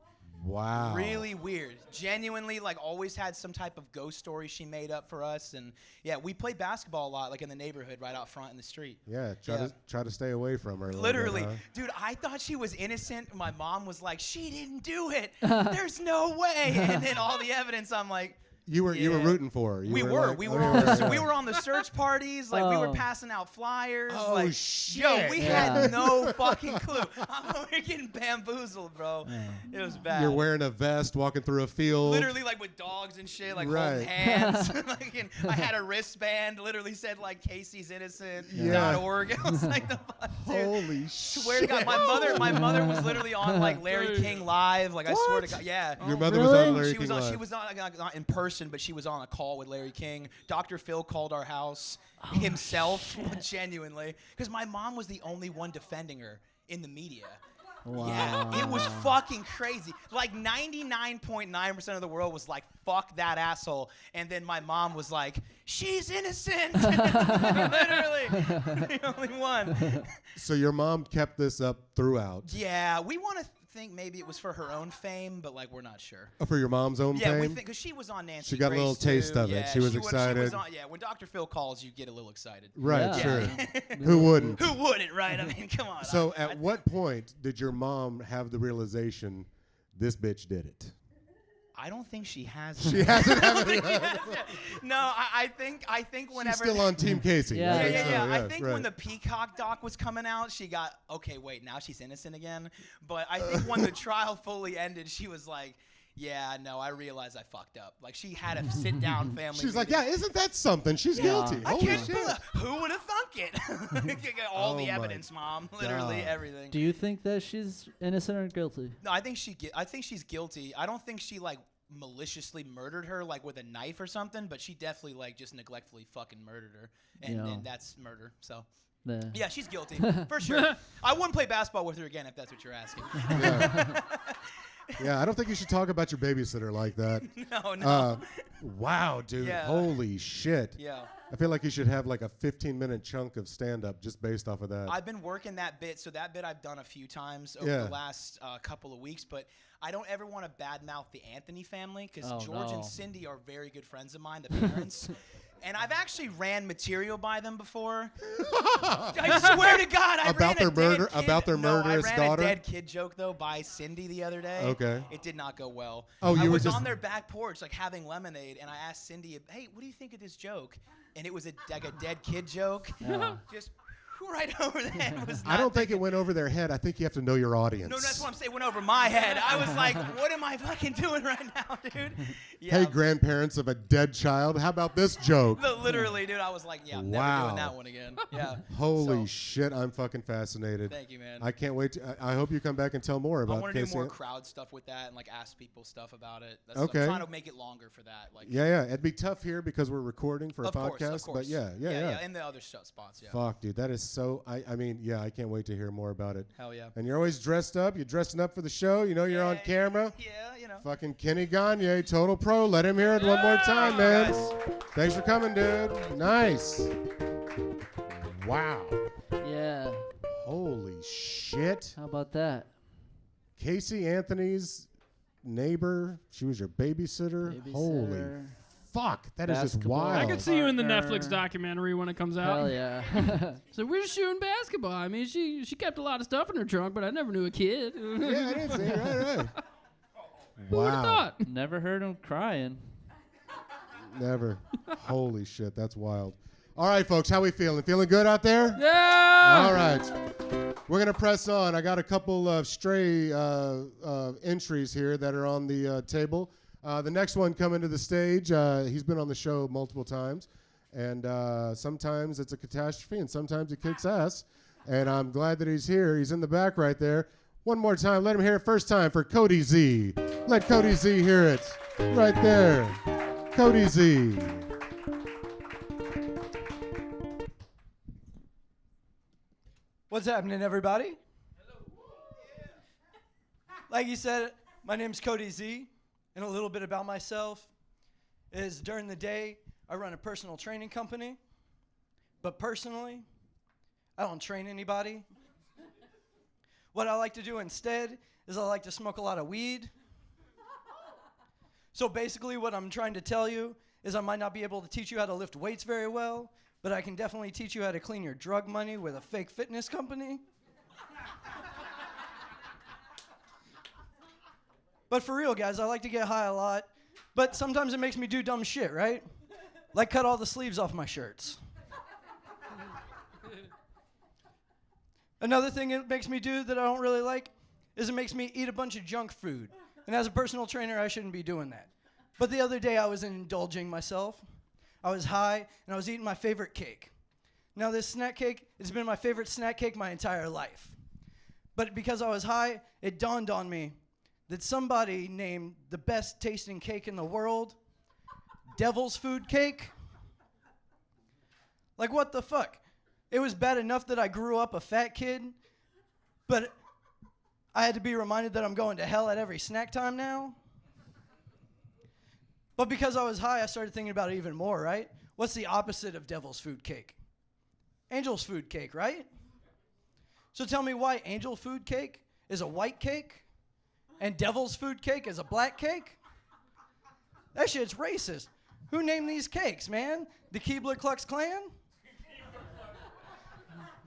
Wow. Really weird. Genuinely, like, always had some type of ghost story she made up for us. And yeah, we played basketball a lot, like in the neighborhood right out front in the street. Yeah, try to stay away from her. Literally. Bit, huh? Dude, I thought she was innocent. My mom was like, she didn't do it. There's no way. And then all the evidence, I'm like, You were rooting for her. We were on the search parties. Like, we were passing out flyers. Oh, like, shit. Yo, we had no fucking clue. We're getting bamboozled, bro. It was bad. You're wearing a vest, walking through a field. Literally, like, with dogs and shit, like, holding hands. Like, and I had a wristband, literally said, like, Casey's innocent. .org. I was like, the fuck, dude. Holy shit. Swear to God, my mother was literally on, like, Larry King Live. Like, I swear to God. Yeah. Your mother was on Larry King Live. She was not in person, but she was on a call with Larry King. Dr. Phil called our house himself, genuinely, because my mom was the only one defending her in the media. Wow. Yeah, it was fucking crazy. Like 99.9% of the world was like, fuck that asshole. And then my mom was like, she's innocent. Literally. The only one. So your mom kept this up throughout. Yeah, we want to think maybe it was for her own fame, but like we're not sure. Oh, for your mom's own fame? Yeah, we think because she was on Nancy. She got Grace a little taste too. of it. She was excited. When Dr. Phil calls, you get a little excited. Right, Yeah. sure. Who wouldn't? Who wouldn't, right? I mean, come on. So at what point did your mom have the realization this bitch did it? I don't think she has. She hasn't. No, I think whenever She's still on Team Casey. Yeah. right? Yeah. So, I yes, think right. when the Peacock doc was coming out, she got, okay, wait, now she's innocent again. But I think when the trial fully ended, she was like, yeah, no, I realized I fucked up. Like, she had a sit-down family She's like, meeting. yeah, isn't that something? She's guilty. I Holy can't shit. believe who would have thunk it? All the Oh my evidence, Mom. Literally God. everything. Do you think that she's innocent or guilty? No, I think she's guilty. I don't think she like maliciously murdered her like with a knife or something, but she definitely like just neglectfully fucking murdered her, and that's murder. So yeah, she's guilty for sure. I wouldn't play basketball with her again if that's what you're asking. Yeah, I don't think you should talk about your babysitter like that. No. Wow, dude. Yeah. Holy shit. Yeah. I feel like you should have like a 15-minute chunk of stand-up just based off of that. I've been working that bit, so that bit I've done a few times over the last couple of weeks, but I don't ever want to badmouth the Anthony family because George and Cindy are very good friends of mine, the parents. And I've actually ran material by them before. I swear to God, I ran a dead kid. About their murderous daughter? I ran a dead kid joke, though, by Cindy the other day. Okay. It did not go well. Oh, I you were was just on their back porch, like, having lemonade, and I asked Cindy, hey, what do you think of this joke? And it was like a dead kid joke. Yeah. Just right over their head. Was I don't think it went over their head. I think you have to know your audience. No, that's what I'm saying. It went over my head. I was like, what am I fucking doing right now, dude? Yeah. Hey, grandparents of a dead child, how about this joke? Literally, dude, I was like, yeah, I'm never doing that one again. Yeah. Holy shit, I'm fucking fascinated. Thank you, man. I can't wait. I hope you come back and tell more about I want to do Casey. more crowd stuff with that and like ask people stuff about it. That's Okay. I'm trying to make it longer for that. Like. Yeah. It'd be tough here because we're recording for a Of podcast. course. But yeah. And the other spots, yeah. Fuck, dude, that is so, I mean, yeah, I can't wait to hear more about it. Hell yeah. And you're always dressed up. You're dressing up for the show. You know you're on camera. Yeah, you know. Fucking Kenny Gagne, total pro. Let him hear it one more time, man. Thanks for coming, dude. Nice. Wow. Yeah. Holy shit. How about that? Casey Anthony's neighbor. She was your babysitter. Holy fuck. That is just Basketball wild. I could see you in the partner. Netflix documentary when it comes out. Hell yeah. So we're just shooting basketball. I mean, she kept a lot of stuff in her trunk, but I never knew a kid. Yeah, I didn't see it. Right. Who would have thought? Never heard him crying. Never. Holy shit, that's wild. All right, folks, how we feeling? Feeling good out there? Yeah! All right. We're going to press on. I got a couple of stray entries here that are on the table. The next one coming to the stage, he's been on the show multiple times, and sometimes it's a catastrophe, and sometimes he kicks ass, and I'm glad that he's here. He's in the back right there. One more time. Let him hear it first time for Cody Z. Let Cody Z hear it. Right there. Cody Z. What's happening, everybody? Like you said, my name's Cody Z, and a little bit about myself is during the day, I run a personal training company, but personally, I don't train anybody. What I like to do instead is I like to smoke a lot of weed. So basically what I'm trying to tell you is I might not be able to teach you how to lift weights very well, but I can definitely teach you how to clean your drug money with a fake fitness company. But for real, guys, I like to get high a lot, but sometimes it makes me do dumb shit, right? Like cut all the sleeves off my shirts. Another thing it makes me do that I don't really like is it makes me eat a bunch of junk food. And as a personal trainer, I shouldn't be doing that. But the other day, I was indulging myself. I was high, and I was eating my favorite cake. Now, this snack cake has been my favorite snack cake my entire life. But because I was high, it dawned on me that somebody named the best tasting cake in the world Devil's Food Cake. Like, what the fuck? It was bad enough that I grew up a fat kid, but I had to be reminded that I'm going to hell at every snack time now. But because I was high, I started thinking about it even more, right? What's the opposite of Devil's Food Cake? Angel's Food Cake, right? So tell me why Angel Food Cake is a white cake and Devil's Food Cake is a black cake? That shit's racist. Who named these cakes, man? The Keebler Klux Klan?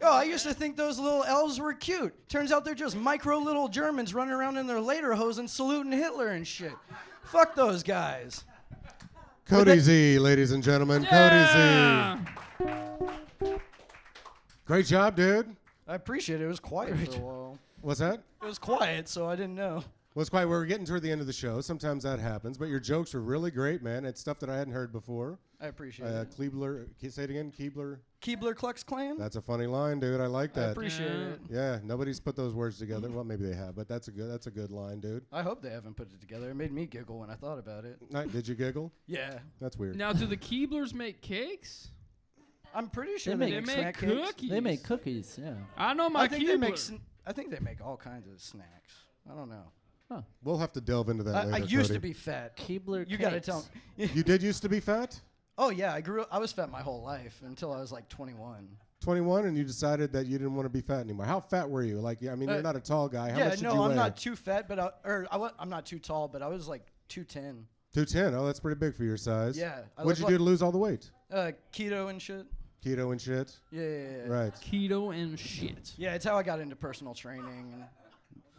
Oh, I used to think those little elves were cute. Turns out they're just micro little Germans running around in their lederhosen saluting Hitler and shit. Fuck those guys. Cody Z, ladies and gentlemen. Yeah. Cody Z. Great job, dude. I appreciate it. It was quiet for a while. What's that? It was quiet, so I didn't know. Well, it's quiet. We're getting toward the end of the show. Sometimes that happens, but your jokes were really great, man. It's stuff that I hadn't heard before. I appreciate it. Keebler, can you say it again? Keebler Klux Klan? That's a funny line, dude. I like that. I appreciate it. Yeah, nobody's put those words together. Well, maybe they have, but that's a good line, dude. I hope they haven't put it together. It made me giggle when I thought about it. Did you giggle? Yeah. That's weird. Now, do the Keeblers make cakes? I'm pretty sure They they make make snack cakes. cookies. They make cookies, yeah. I know my I think they make Keebler. I think they make all kinds of snacks. I don't know. We'll have to delve into that later. I used Cody. to be fat. Keebler You gotta cakes. tell me. You did used to be fat? Oh yeah, I was fat my whole life until I was like 21. 21, and you decided that you didn't want to be fat anymore. How fat were you? Like, I mean, you're not a tall guy. How yeah, much did no, you I'm weigh? not too fat, but I'm not too tall, but I was like 210. 210. Oh, that's pretty big for your size. Yeah, I What'd you look do to lose all the weight? Keto and shit. Keto and shit. Yeah. Right. Keto and shit. Yeah, it's how I got into personal training. And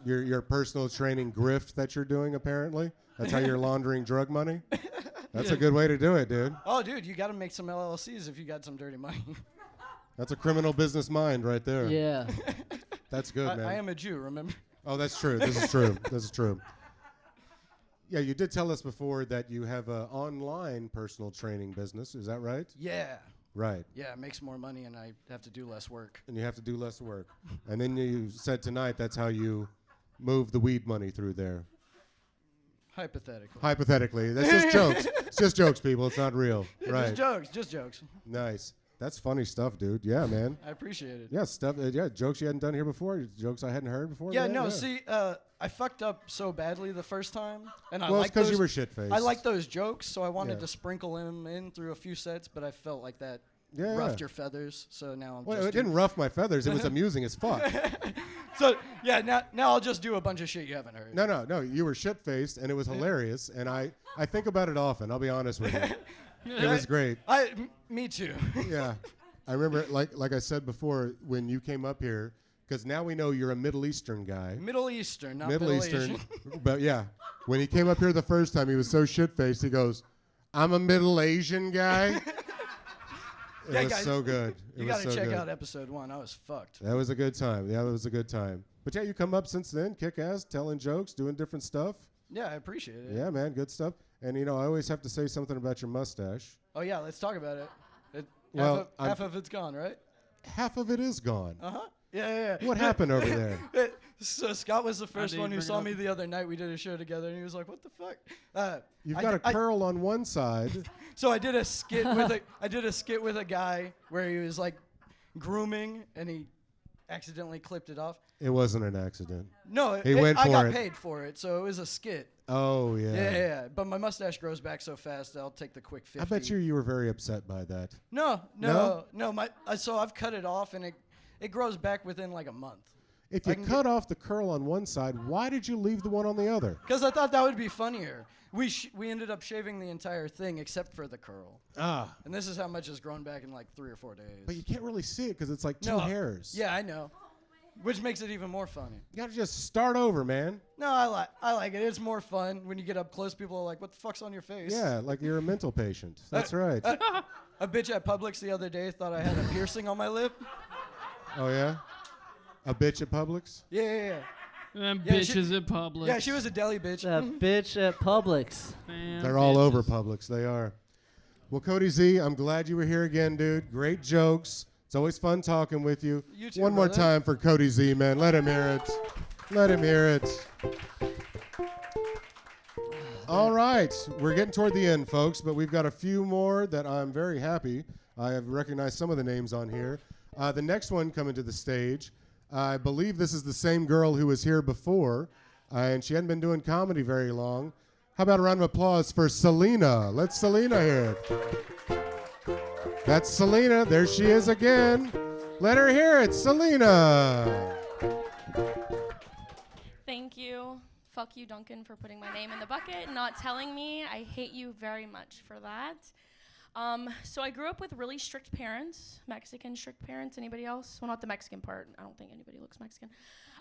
Your personal training grift that you're doing, apparently. That's how you're laundering drug money. That's a good way to do it, dude. oh, dude, you got to make some LLCs if you got some dirty money. That's a criminal business mind right there. Yeah. That's good, man. I am a Jew, remember? Oh, that's true. This is true. This is true. Yeah, you did tell us before that you have an online personal training business. Is that right? Yeah. Right. Yeah, it makes more money and I have to do less work. And you have to do less work. And then you said tonight that's how you move the weed money through there. Hypothetically. Hypothetically. That's just jokes. It's just jokes, people. It's not real. Right. Just jokes. Nice. That's funny stuff, dude. Yeah, man. I appreciate it. Yeah, stuff. Yeah, jokes you hadn't done here before. Jokes I hadn't heard before. Yeah, man. no. See, I fucked up so badly the first time, and I Well, like it's 'cause those. you were shit-faced. I like those jokes, so I wanted Yeah. to sprinkle them in through a few sets, but I felt like that Yeah, roughed yeah. your feathers. So now I'm Well, just it didn't rough my feathers. It was amusing as fuck. So yeah, now I'll just do a bunch of shit you haven't heard. No. You were shit-faced, and it was hilarious. And I think about it often. I'll be honest with you. It was great. Me too. Yeah. I remember, like I said before, when you came up here, because now we know you're a Middle Eastern guy. Middle Eastern, not Middle Middle Eastern. Asian. But yeah, when he came up here the first time, he was so shit-faced. He goes, "I'm a Middle Asian guy." It was guys, so good. You got to check out episode 1. I was fucked. That was a good time. Yeah, it was a good time. But yeah, you come up since then, kick ass, telling jokes, doing different stuff. Yeah, I appreciate it. Yeah, man, good stuff. And I always have to say something about your mustache. Oh yeah, let's talk about it. Well, half of it's gone, right? Half of it is gone. Yeah. What happened over there? So Scott was the first did one you who bring it saw up? me the other night. We did a show together, and he was like, "What the fuck?" You've got a curl on one side. So I did a skit with a guy where he was like grooming, and he accidentally clipped it off. It wasn't an accident. No, he went for I got it. paid for it, so it was a skit. Oh yeah. Yeah. But my mustache grows back so fast, I'll take the quick 50. I bet you were very upset by that. No. So I've cut it off, and it grows back within like a month. If you cut off the curl on one side, why did you leave the one on the other? Because I thought that would be funnier. We ended up shaving the entire thing except for the curl. Ah. And this is how much has grown back in like 3 or 4 days. But you can't really see it because it's like two hairs. Yeah, I know. Which makes it even more funny. You gotta just start over, man. No, I like it. It's more fun when you get up close. People are like, "What the fuck's on your face?" Yeah, like you're a mental patient. That's right. A bitch at Publix the other day thought I had a piercing on my lip. Oh yeah? A bitch at Publix? Yeah. Them Yeah, bitches at Publix. Yeah, she was a deli bitch. Bitch at Publix. They're all over Publix. They are. Well, Cody Z, I'm glad you were here again, dude. Great jokes. It's always fun talking with you. You too, One more brother. time for Cody Z, man. Let him hear it. Let him hear it. All right. We're getting toward the end, folks, but we've got a few more that I'm very happy. I have recognized some of the names on here. The next one coming to the stage, I believe this is the same girl who was here before, and she hadn't been doing comedy very long. How about a round of applause for Selena? Let Selena hear it. That's Selena. There she is again. Let her hear it. Selena. Thank you. Fuck you, Duncan, for putting my name in the bucket and not telling me. I hate you very much for that. So I grew up with really strict parents, Mexican strict parents. Anybody else? Well, not the Mexican part. I don't think anybody looks Mexican.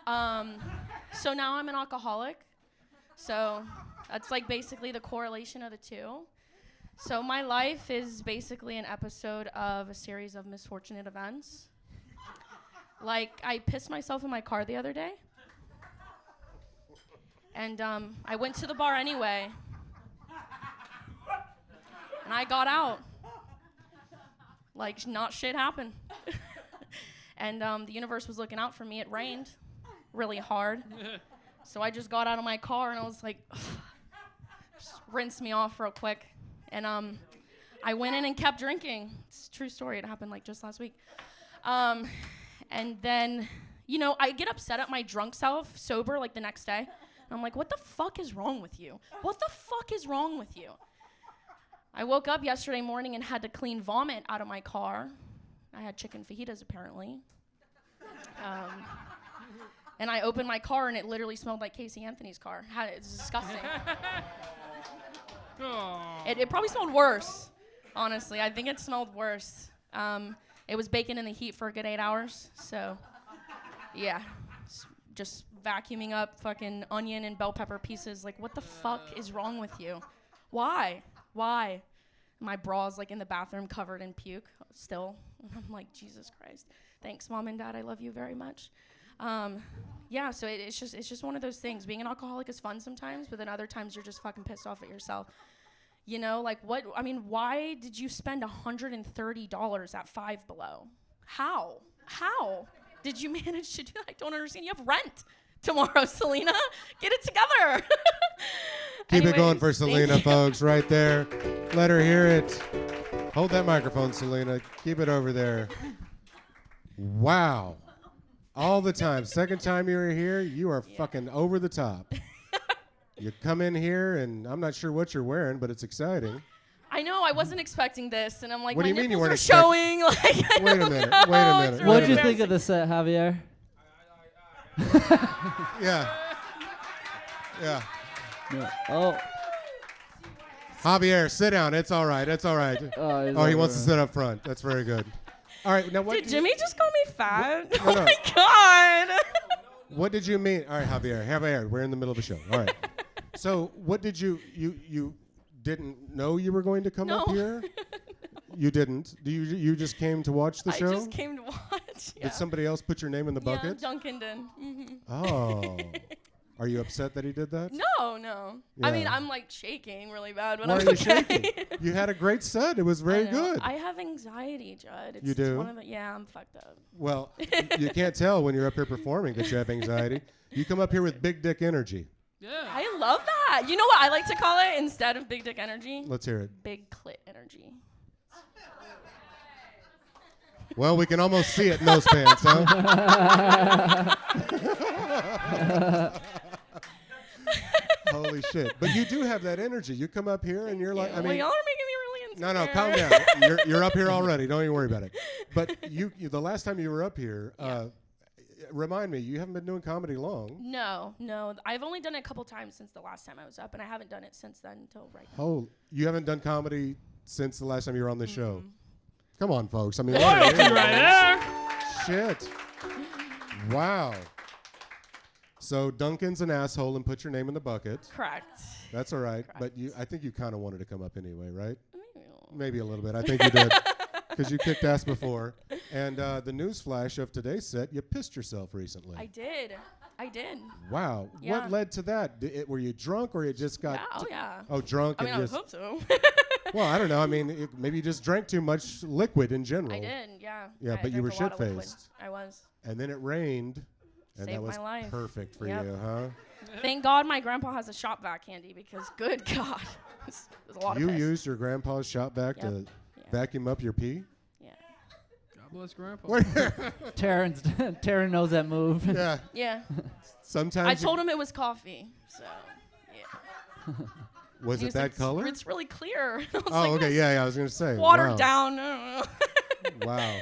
So now I'm an alcoholic. So that's like basically the correlation of the two. So my life is basically an episode of a series of misfortunate events. Like, I pissed myself in my car the other day. And I went to the bar anyway. And I got out. Like, not shit happened. And the universe was looking out for me. It rained really hard. So I just got out of my car and I was like, just rinse me off real quick. And I went in and kept drinking. It's a true story. It happened like just last week. And then, I get upset at my drunk self, sober, like the next day. And I'm like, what the fuck is wrong with you? What the fuck is wrong with you? I woke up yesterday morning and had to clean vomit out of my car. I had chicken fajitas, apparently. And I opened my car and it literally smelled like Casey Anthony's car. It's disgusting. It probably smelled worse, honestly. I think it smelled worse. It was baking in the heat for a good 8 hours, so yeah. Just vacuuming up fucking onion and bell pepper pieces. Like, what the fuck is wrong with you? Why? My bra's like in the bathroom covered in puke still. I'm like, Jesus Christ. Thanks, Mom and Dad. I love you very much. Yeah, so it's just one of those things. Being an alcoholic is fun sometimes, but then other times you're just fucking pissed off at yourself. Why did you spend $130 at Five Below? How did you manage to do that? I don't understand. You have rent tomorrow, Selena. Get it together. Keep it going for Selena, folks, right there. Let her hear it. Hold that microphone, Selena. Keep it over there. Wow. All the time. Second time you were here, you are fucking over the top. You come in here, and I'm not sure what you're wearing, but it's exciting. I know, I wasn't expecting this, and I'm like, What do my you mean you nipples weren't are showing. Like, I Wait a don't minute. know. Wait a minute. It's Wait What a did you minute. think of the set, Javier? Yeah. Yeah. Yeah. Oh. Javier, sit down. It's all right. It's all right. Oh, he wants to sit up front. That's very good. All right. Now, what Did Jimmy just call me fat? No, Oh no. my God. What did you mean? All right, Javier, we're in the middle of the show. All right. So, what did you didn't know you were going to come up No. here? You didn't. You just came to watch the show? I just came to watch. Yeah. Did somebody else put your name in the Yeah, bucket? Duncan did. Oh. Are you upset that he did that? No. I mean, Yeah. I'm like shaking really bad, but Why I'm are you okay. shaking? You had a great set. It was very I know. good. I have anxiety, Judd. It's, You it's do? one of the, yeah, I'm fucked up. Well, you can't tell when you're up here performing that you have anxiety. You come up here with big dick energy. Yeah. I love that. You know what I like to call it instead of big dick energy? Let's hear it. Big clit energy. Well, we can almost see it in those pants, huh? Holy shit. But you do have that energy. You come up here and you're like, I Well, mean, y'all are making me really insecure. no, calm down. You're up here already. Don't even worry about it. But you the last time you were up here, remind me, you haven't been doing comedy long. No. I've only done it a couple times since the last time I was up, and I haven't done it since then until right now. Oh, you haven't done comedy since the last time you were on this show. Come on, folks. I mean, Loyalty right there. Shit. Wow. So Duncan's an asshole and put your name in the bucket. Correct. That's all right. But I think you kind of wanted to come up anyway, right? Maybe a little bit. I think you did. Because you kicked ass before. And the news flash of today's set, you pissed yourself recently. I did. Wow. Yeah. What led to that? Were you drunk or you just got... Yeah. Oh, drunk I mean, and I just... would hope so. Well, I don't know. I mean, maybe you just drank too much liquid in general. I did, yeah. Yeah, I but you were drank a lot of liquid. shit-faced. I was. And then it rained, and Saved that was my life. perfect for Yep. you, huh? Thank God my grandpa has a shop vac handy because, good God, there's a lot You of piss. used your grandpa's shop vac to vacuum up your pee? God bless Grandpa. Taryn knows that move. Yeah. Yeah. Sometimes I told him it was coffee, so yeah. Was He it that like, color? It's really clear. I was Oh, like, okay. "It's Yeah, I was going to say. watered wow. down. I don't know. Wow.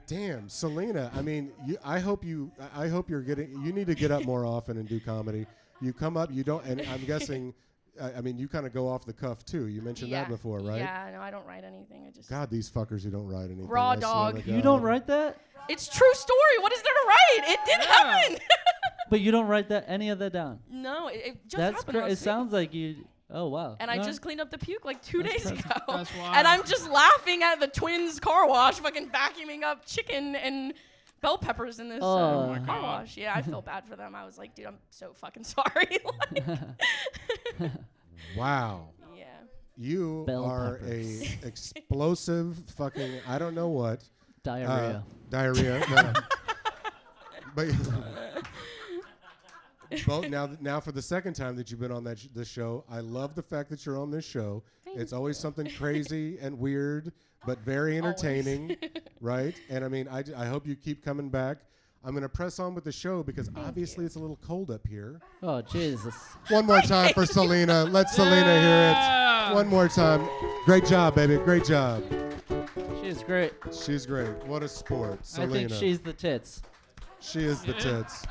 Damn, Selena. I mean, I hope you're getting. You need to get up more often and do comedy. You come up, you don't, and I'm guessing. I mean, you kind of go off the cuff too. You mentioned that before, right? Yeah, no, I don't write anything. I just God, these fuckers who don't write anything. Raw I swear dog. to You God. don't write that? It's true story. What is there to write? It did happen. But you don't write any of that down? No, it just That's happened. It sounds like you... Oh, wow. And I just cleaned up the puke like 2 days ago. That's wild. And I'm just laughing at the twins' car wash, fucking vacuuming up chicken and bell peppers in this Oh my car God. wash. Yeah, I feel bad for them. I was like, dude, I'm so fucking sorry. Wow. Yeah. You Bell are peppers. a explosive fucking I don't know what. Diarrhea. Diarrhea. No. But now for the second time that you've been on this show, I love the fact that you're on this show. It's always something crazy and weird, but very entertaining, right? And I mean, I hope you keep coming back. I'm going to press on with the show because obviously it's a little cold up here. Oh, Jesus. One more time for Selena. Let Selena hear it. One more time. Great job, baby. Great job. She's great. She's great. What a sport, Selena. I think she's the tits. She is the tits.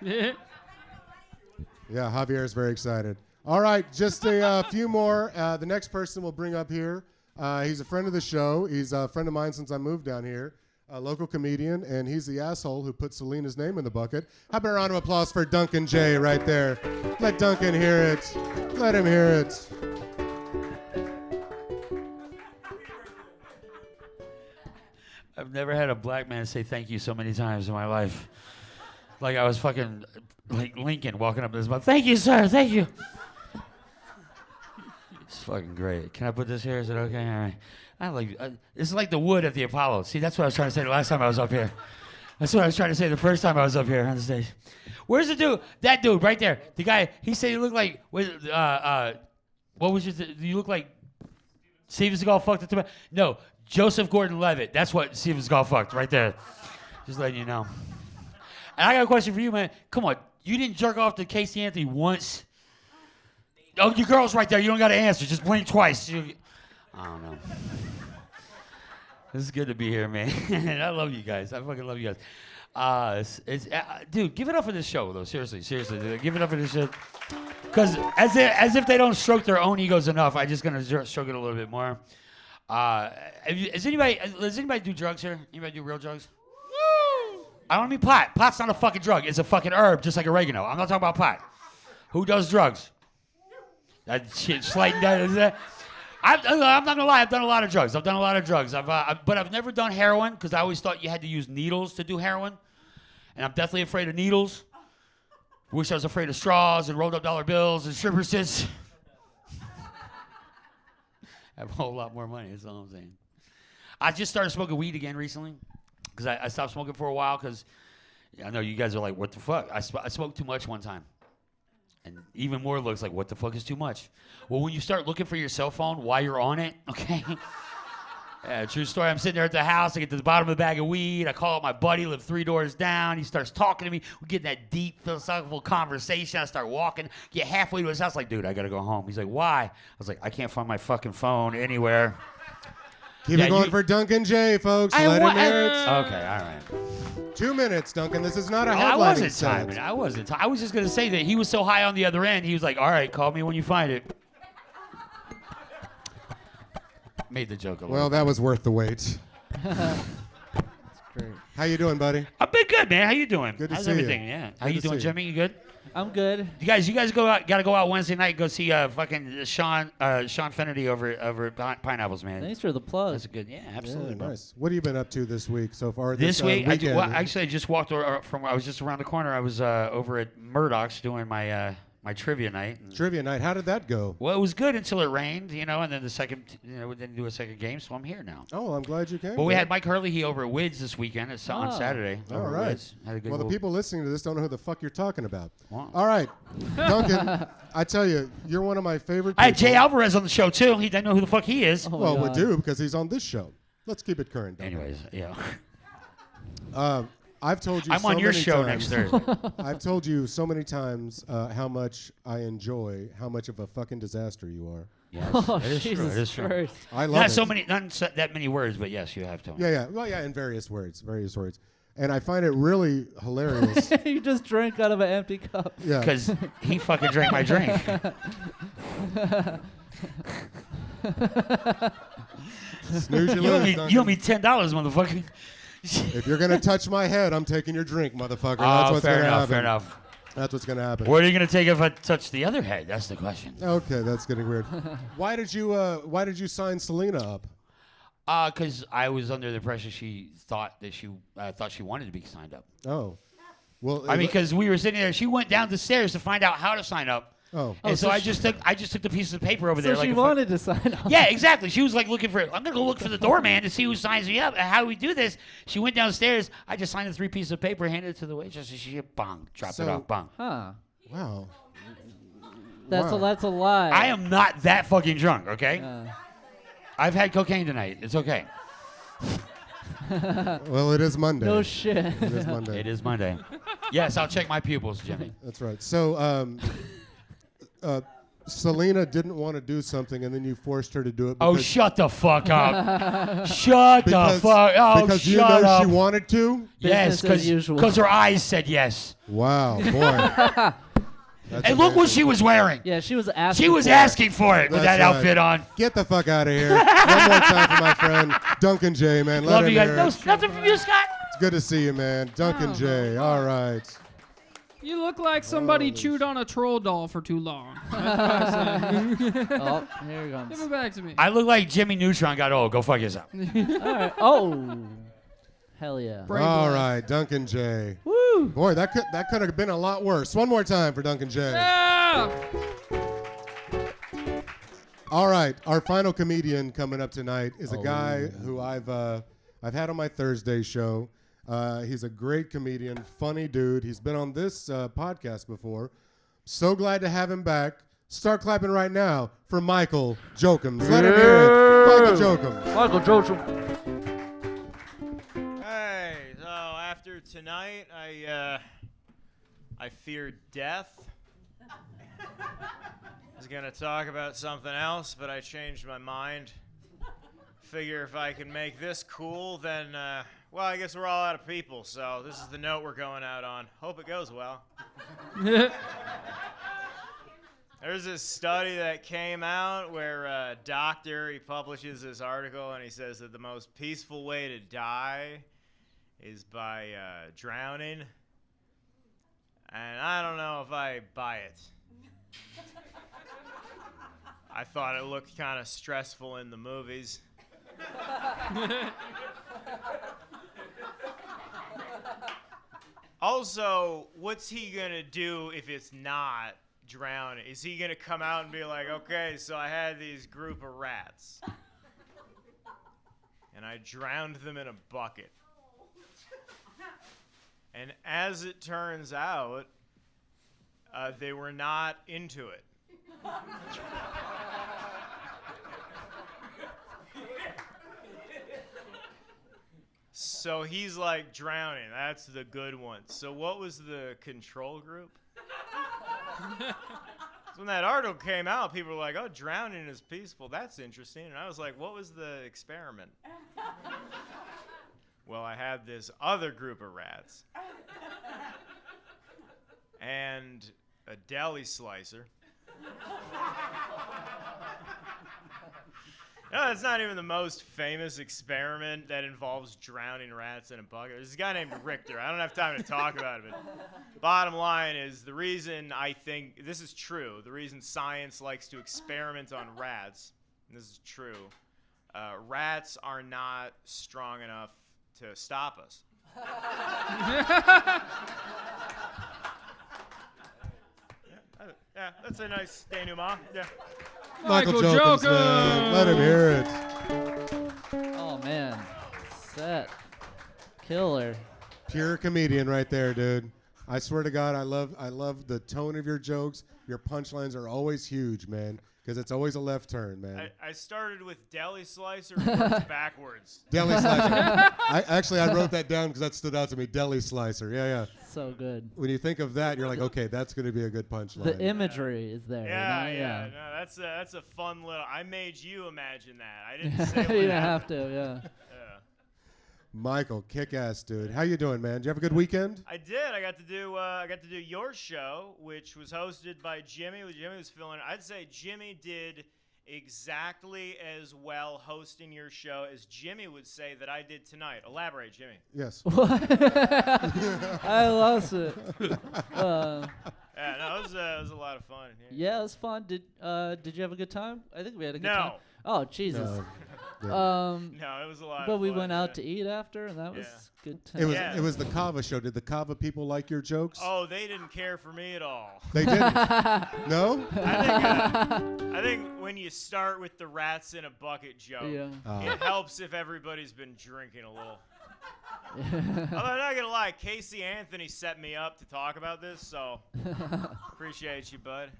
Yeah. Yeah, Javier is very excited. All right, just a few more. The next person we'll bring up here, he's a friend of the show. He's a friend of mine since I moved down here, a local comedian, and he's the asshole who put Selena's name in the bucket. How about a round of applause for Duncan Jay right there? Let Duncan hear it. Let him hear it. I've never had a black man say thank you so many times in my life. Like I was fucking like Lincoln walking up to this mouth. Thank you, sir. Thank you. It's fucking great. Can I put this here? Is it okay? All right. I like. This is like the wood at the Apollo. See, that's what I was trying to say the last time I was up here. That's what I was trying to say the first time I was up here on the stage. Where's the dude? That dude right there. The guy. He said he looked like What was you look like Steven Seagal fucked it. No, Joseph Gordon-Levitt. That's what Steven Seagal fucked right there. Just letting you know. And I got a question for you, man. Come on, you didn't jerk off to Casey Anthony once. Oh, your girl's right there. You don't got to answer. Just blink twice. I don't know. This is good to be here, man. I love you guys. I fucking love you guys. Dude, give it up for this show, though. Seriously, dude. Give it up for this shit. Because as if they don't stroke their own egos enough, I'm just gonna stroke it a little bit more. Does anybody do drugs here? Anybody do real drugs? Woo! I don't mean pot. Pot's not a fucking drug. It's a fucking herb, just like oregano. I'm not talking about pot. Who does drugs? That shit sliding down. I'm not gonna lie. I've done a lot of drugs. But I've never done heroin because I always thought you had to use needles to do heroin, and I'm definitely afraid of needles. Wish I was afraid of straws and rolled up dollar bills and stripper sits. I have a whole lot more money. That's all I'm saying. I just started smoking weed again recently because I stopped smoking for a while because I know you guys are like, what the fuck? I smoked too much one time. And even more looks like, what the fuck is too much? Well, when you start looking for your cell phone while you're on it, okay? Yeah, true story. I'm sitting there at the house. I get to the bottom of the bag of weed. I call up my buddy, live 3 doors down. He starts talking to me. We get in that deep philosophical conversation. I start walking, get halfway to his house, like, dude, I got to go home. He's like, why? I was like, I can't find my fucking phone anywhere. Keep it going for Duncan Jay, folks. Let him hear it. Okay, all right. 2 minutes, Duncan. This is not a I headlining wasn't set. timing. I was just going to say that he was so high on the other end, he was like, all right, call me when you find it. Made the joke a little. Well, that was worth the wait. That's great. How you doing, buddy? I've been good, man. How you doing? Good to How's see everything? you. Yeah. How Good you to doing, see you. Jimmy? You good? I'm good. You guys go out. Got to go out Wednesday night. Go see fucking Sean Finnerty over at Pineapples, man. Thanks for the plug. That's good. Yeah, absolutely. Yeah, bro. nice. What have you been up to this week so far? This week, weekend? actually, I just walked from. I was just around the corner. I was over at Murdoch's doing my trivia night. Trivia night. How did that go? Well, it was good until it rained, and then the second, we didn't do a second game, so I'm here now. Oh, I'm glad you came. Well, we had Mike Hurley over at Wids this weekend. It's on Saturday. All over at right. Wids. Had a good Well, the little- people listening to this don't know who the fuck you're talking about. Wow. All right, Duncan, I tell you, you're one of my favorite people. I had Jay Alvarez on the show, too. He didn't know who the fuck he is. Well, we do because he's on this show. Let's keep it current, Duncan. Anyways, yeah. I've told you I'm so on your many show times, next Thursday. I've told you so many times how much I enjoy how much of a fucking disaster you are. Yes, Oh, it is true. Jesus It is true. Christ. I love it. Not that many words, but yes, you have to. Yeah. Well, yeah, in various words. And I find it really hilarious. You just drank out of an empty cup. Yeah. Because he fucking drank my drink. Snooze you You owe lose, me Duncan. $10, motherfucker. If you're gonna touch my head, I'm taking your drink, motherfucker. That's what's fair gonna enough, happen. fair enough. That's what's gonna happen. What are you gonna take if I touch the other head? That's the question. Okay, that's getting weird. Why did you sign Selena up? Because I was under the impression she thought that she wanted to be signed up. Oh, well. I mean, because we were sitting there, she went down the stairs to find out how to sign up. Oh. And so I just took the piece of paper over there. So like she a fu- wanted to sign up. Yeah, exactly. She was like looking for. I'm gonna go look for the doorman to see who signs me up. How do we do this? She went downstairs. I just signed the 3 pieces of paper, handed it to the waitress, and she bong dropped it off. Bong. Huh. Wow. That's a lie. I am not that fucking drunk. Okay. I've had cocaine tonight. It's okay. Well, it is Monday. No shit. It is Monday. It is Monday. Yes, I'll check my pupils, Jimmy. That's right. So, Selena didn't want to do something, and then you forced her to do it. Oh, because- shut the fuck up. Shut because, the fuck up. Oh, because shut you know up. she wanted to? Yes, Business as usual. because her eyes said yes. Wow, boy. And look what she was wearing. Yeah, she was asking. She was for asking for it with That's that right. outfit on. Get the fuck out of here. One more time for my friend, Duncan Jay, man. Let Love him you guys. hear No, it. nothing from you, Scott. It's good to see you, man. Duncan Jay. All right. You look like somebody chewed on a troll doll for too long. That's what I say. Oh, here he comes. Give it back to me. I look like Jimmy Neutron got old. Go fuck yourself. All right. Oh, hell yeah. All right, Duncan Jay. Woo! Boy, that could have been a lot worse. One more time for Duncan Jay. Yeah! All right, our final comedian coming up tonight is a guy who I've had on my Thursday show. He's a great comedian, funny dude. He's been on this podcast before. So glad to have him back. Start clapping right now for Michael Jokum. Let him hear it. Michael Jokum. Michael Jokum. Hey, so after tonight, I feared death. I was gonna talk about something else, but I changed my mind. Figure if I can make this cool, then, well, I guess we're all out of people, so this is the note we're going out on. Hope it goes well. There's this study that came out where a doctor, he publishes this article, and he says that the most peaceful way to die is by drowning. And I don't know if I buy it. I thought it looked kind of stressful in the movies. Also, what's he gonna do if it's not drowning? Is he gonna come out and be like, okay, so I had these group of rats and I drowned them in a bucket, and as it turns out, they were not into it. So he's like drowning. That's the good one. So what was the control group? So when that article came out, people were like, oh, drowning is peaceful. That's interesting. And I was like, what was the experiment? Well, I had this other group of rats and a deli slicer. No, it's not even the most famous experiment that involves drowning rats in a bucket. There's a guy named Richter. I don't have time to talk about it, but bottom line is the reason I think this is true, the reason science likes to experiment on rats, and this is true, rats are not strong enough to stop us. Yeah, that's a nice denouement. Yeah. Michael Jokum, man. Let him hear it. Oh, man. Set. Killer. Pure comedian right there, dude. I swear to God, I love the tone of your jokes. Your punchlines are always huge, man, because it's always a left turn, man. I started with deli slicer and worked backwards. Deli slicer. I wrote that down because that stood out to me. Deli slicer. Yeah. So good. When you think of that, you're like, okay, that's going to be a good punchline. The imagery is there. Yeah. No, that's a fun little. I made you imagine that. I didn't say what You didn't happened. have to, yeah. Michael, kick-ass dude. How you doing, man? Did you have a good weekend? I did. I got to do your show, which was hosted by Jimmy. Jimmy was filling. I'd say Jimmy did exactly as well hosting your show as Jimmy would say that I did tonight. Elaborate, Jimmy. Yes. I lost it. Yeah, no, it was a lot of fun. Yeah, it was fun. Did you have a good time? I think we had a good No. time. Oh, Jesus. No. No, it was a lot of But fun. we went out to eat after, and that was good time. It was the Kava show. Did the Kava people like your jokes? Oh, they didn't care for me at all. They didn't? No? I think when you start with the rats in a bucket joke, it helps if everybody's been drinking a little. Although I'm not gonna lie, Casey Anthony set me up to talk about this, so appreciate you, bud.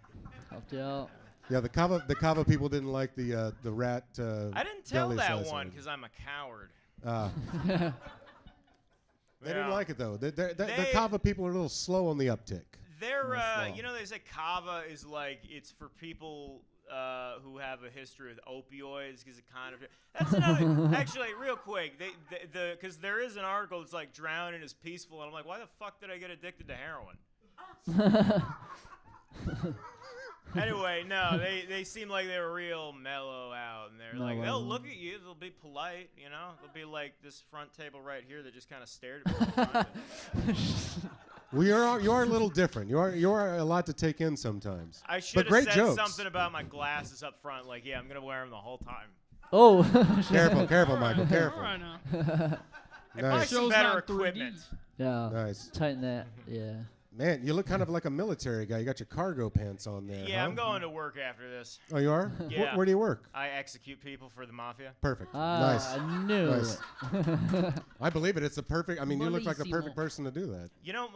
Helped you out. Yeah, the Kava people didn't like the rat. I didn't tell deli that slicer. one because I'm a coward. They didn't like it though. The Kava people are a little slow on the uptick. They're, they say kava is like it's for people who have a history with opioids because it kind of. That's another. Actually, real quick, because there is an article that's like drowning is peaceful, and I'm like, why the fuck did I get addicted to heroin? Anyway, no, they seem like they were real mellow out, and they're like, they'll look at you, they'll be polite, you know, they'll be like this front table right here that just kind of stared at me. Well, you are a little different. You are a lot to take in sometimes. I should but have great said jokes. something about my glasses up front, like, yeah, I'm gonna wear them the whole time. Oh, careful, Michael, careful. Right now. Nice. Some better equipment. Yeah. Nice. Tighten that. Yeah. Man, you look kind of like a military guy. You got your cargo pants on there. Yeah, huh? I'm going to work after this. Oh, you are? Yeah. Where do you work? I execute people for the mafia. Perfect. Ah, Nice. I knew Nice. it. I believe it. It's a perfect. I mean, you look like the Buonissimo. perfect person to do that. You know,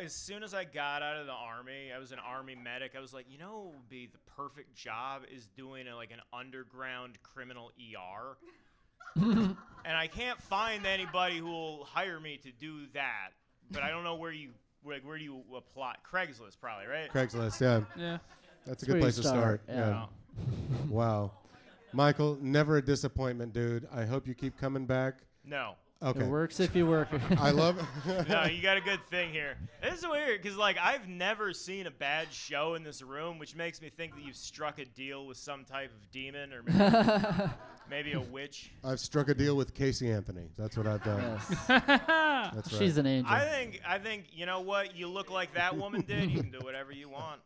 as soon as I got out of the army, I was an army medic. I was like, you know, what would be the perfect job is doing like an underground criminal ER. And I can't find anybody who will hire me to do that. But I don't know where do you apply? Craigslist, probably, right? Craigslist, yeah. Yeah. That's a That's good where you place to start. start, yeah. Wow. Michael, never a disappointment, dude. I hope you keep coming back. No. Okay. It works if you work. I love No, you got a good thing here. This is weird because, like, I've never seen a bad show in this room, which makes me think that you've struck a deal with some type of demon or maybe a witch. I've struck a deal with Casey Anthony. That's what I've done. Yes. That's right. She's an angel. I think you know what? You look like that woman did. You can do whatever you want.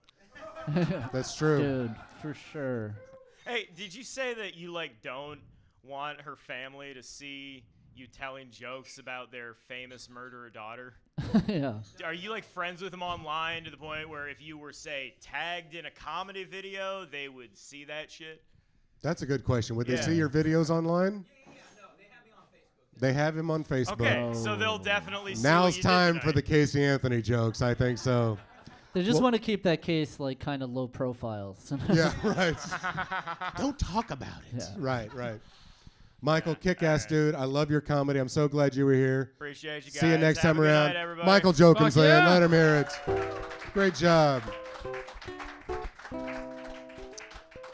That's true. Dude, for sure. Hey, did you say that you like don't want her family to see you telling jokes about their famous murderer daughter? Yeah. Are you like friends with them online to the point where if you were, say, tagged in a comedy video, they would see that shit? That's a good question. Would they Yeah. see your videos online? They have him on Facebook. Okay, so they'll definitely see Now's what you did time tonight. for the Casey Anthony jokes. I think so. They just Well- want to keep that case like kind of low profile. Yeah, right. Don't talk about it. Yeah. Right. Michael, kick-ass dude. I love your comedy. I'm so glad you were here. Appreciate you guys. See you next Have time a good around. night, everybody. Michael Jokum's Fuck yeah. Let him hear it. Great job.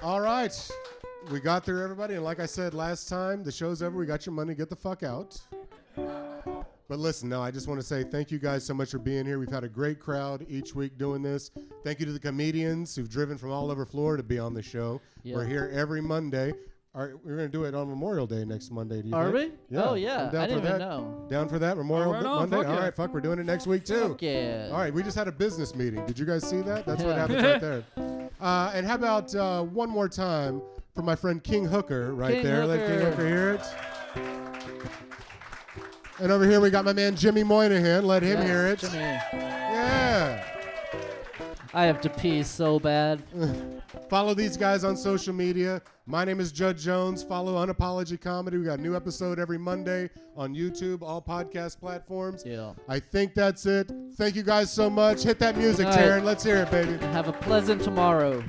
All right. We got through everybody. And like I said last time, the show's over. We got your money. Get the fuck out. But listen, no, I just want to say thank you guys so much for being here. We've had a great crowd each week doing this. Thank you to the comedians who've driven from all over Florida to be on the show. Yeah. We're here every Monday. We're going to do it on Memorial Day next Monday. Do you Are think? we? Oh, yeah. I'm down I for didn't that. even know. Down for that? Memorial Right on, Monday? fuck All yeah. right, fuck, we're doing it next week too. Fuck yeah. All right, we just had a business meeting. Did you guys see that? That's what Yeah. happens right there. And how about one more time for my friend King Hooker right King there. Let King Hooker. Hooker hear it. And over here we got my man Jimmy Moynihan. Let him hear it. Jimmy. Yeah. I have to pee so bad. Follow these guys on social media. My name is Judge Jones. Follow UnApology Comedy. We got a new episode every Monday on YouTube, all podcast platforms. Yeah. I think that's it. Thank you guys so much. Hit that music, All right. Taryn. Let's hear it, baby. Have a pleasant tomorrow.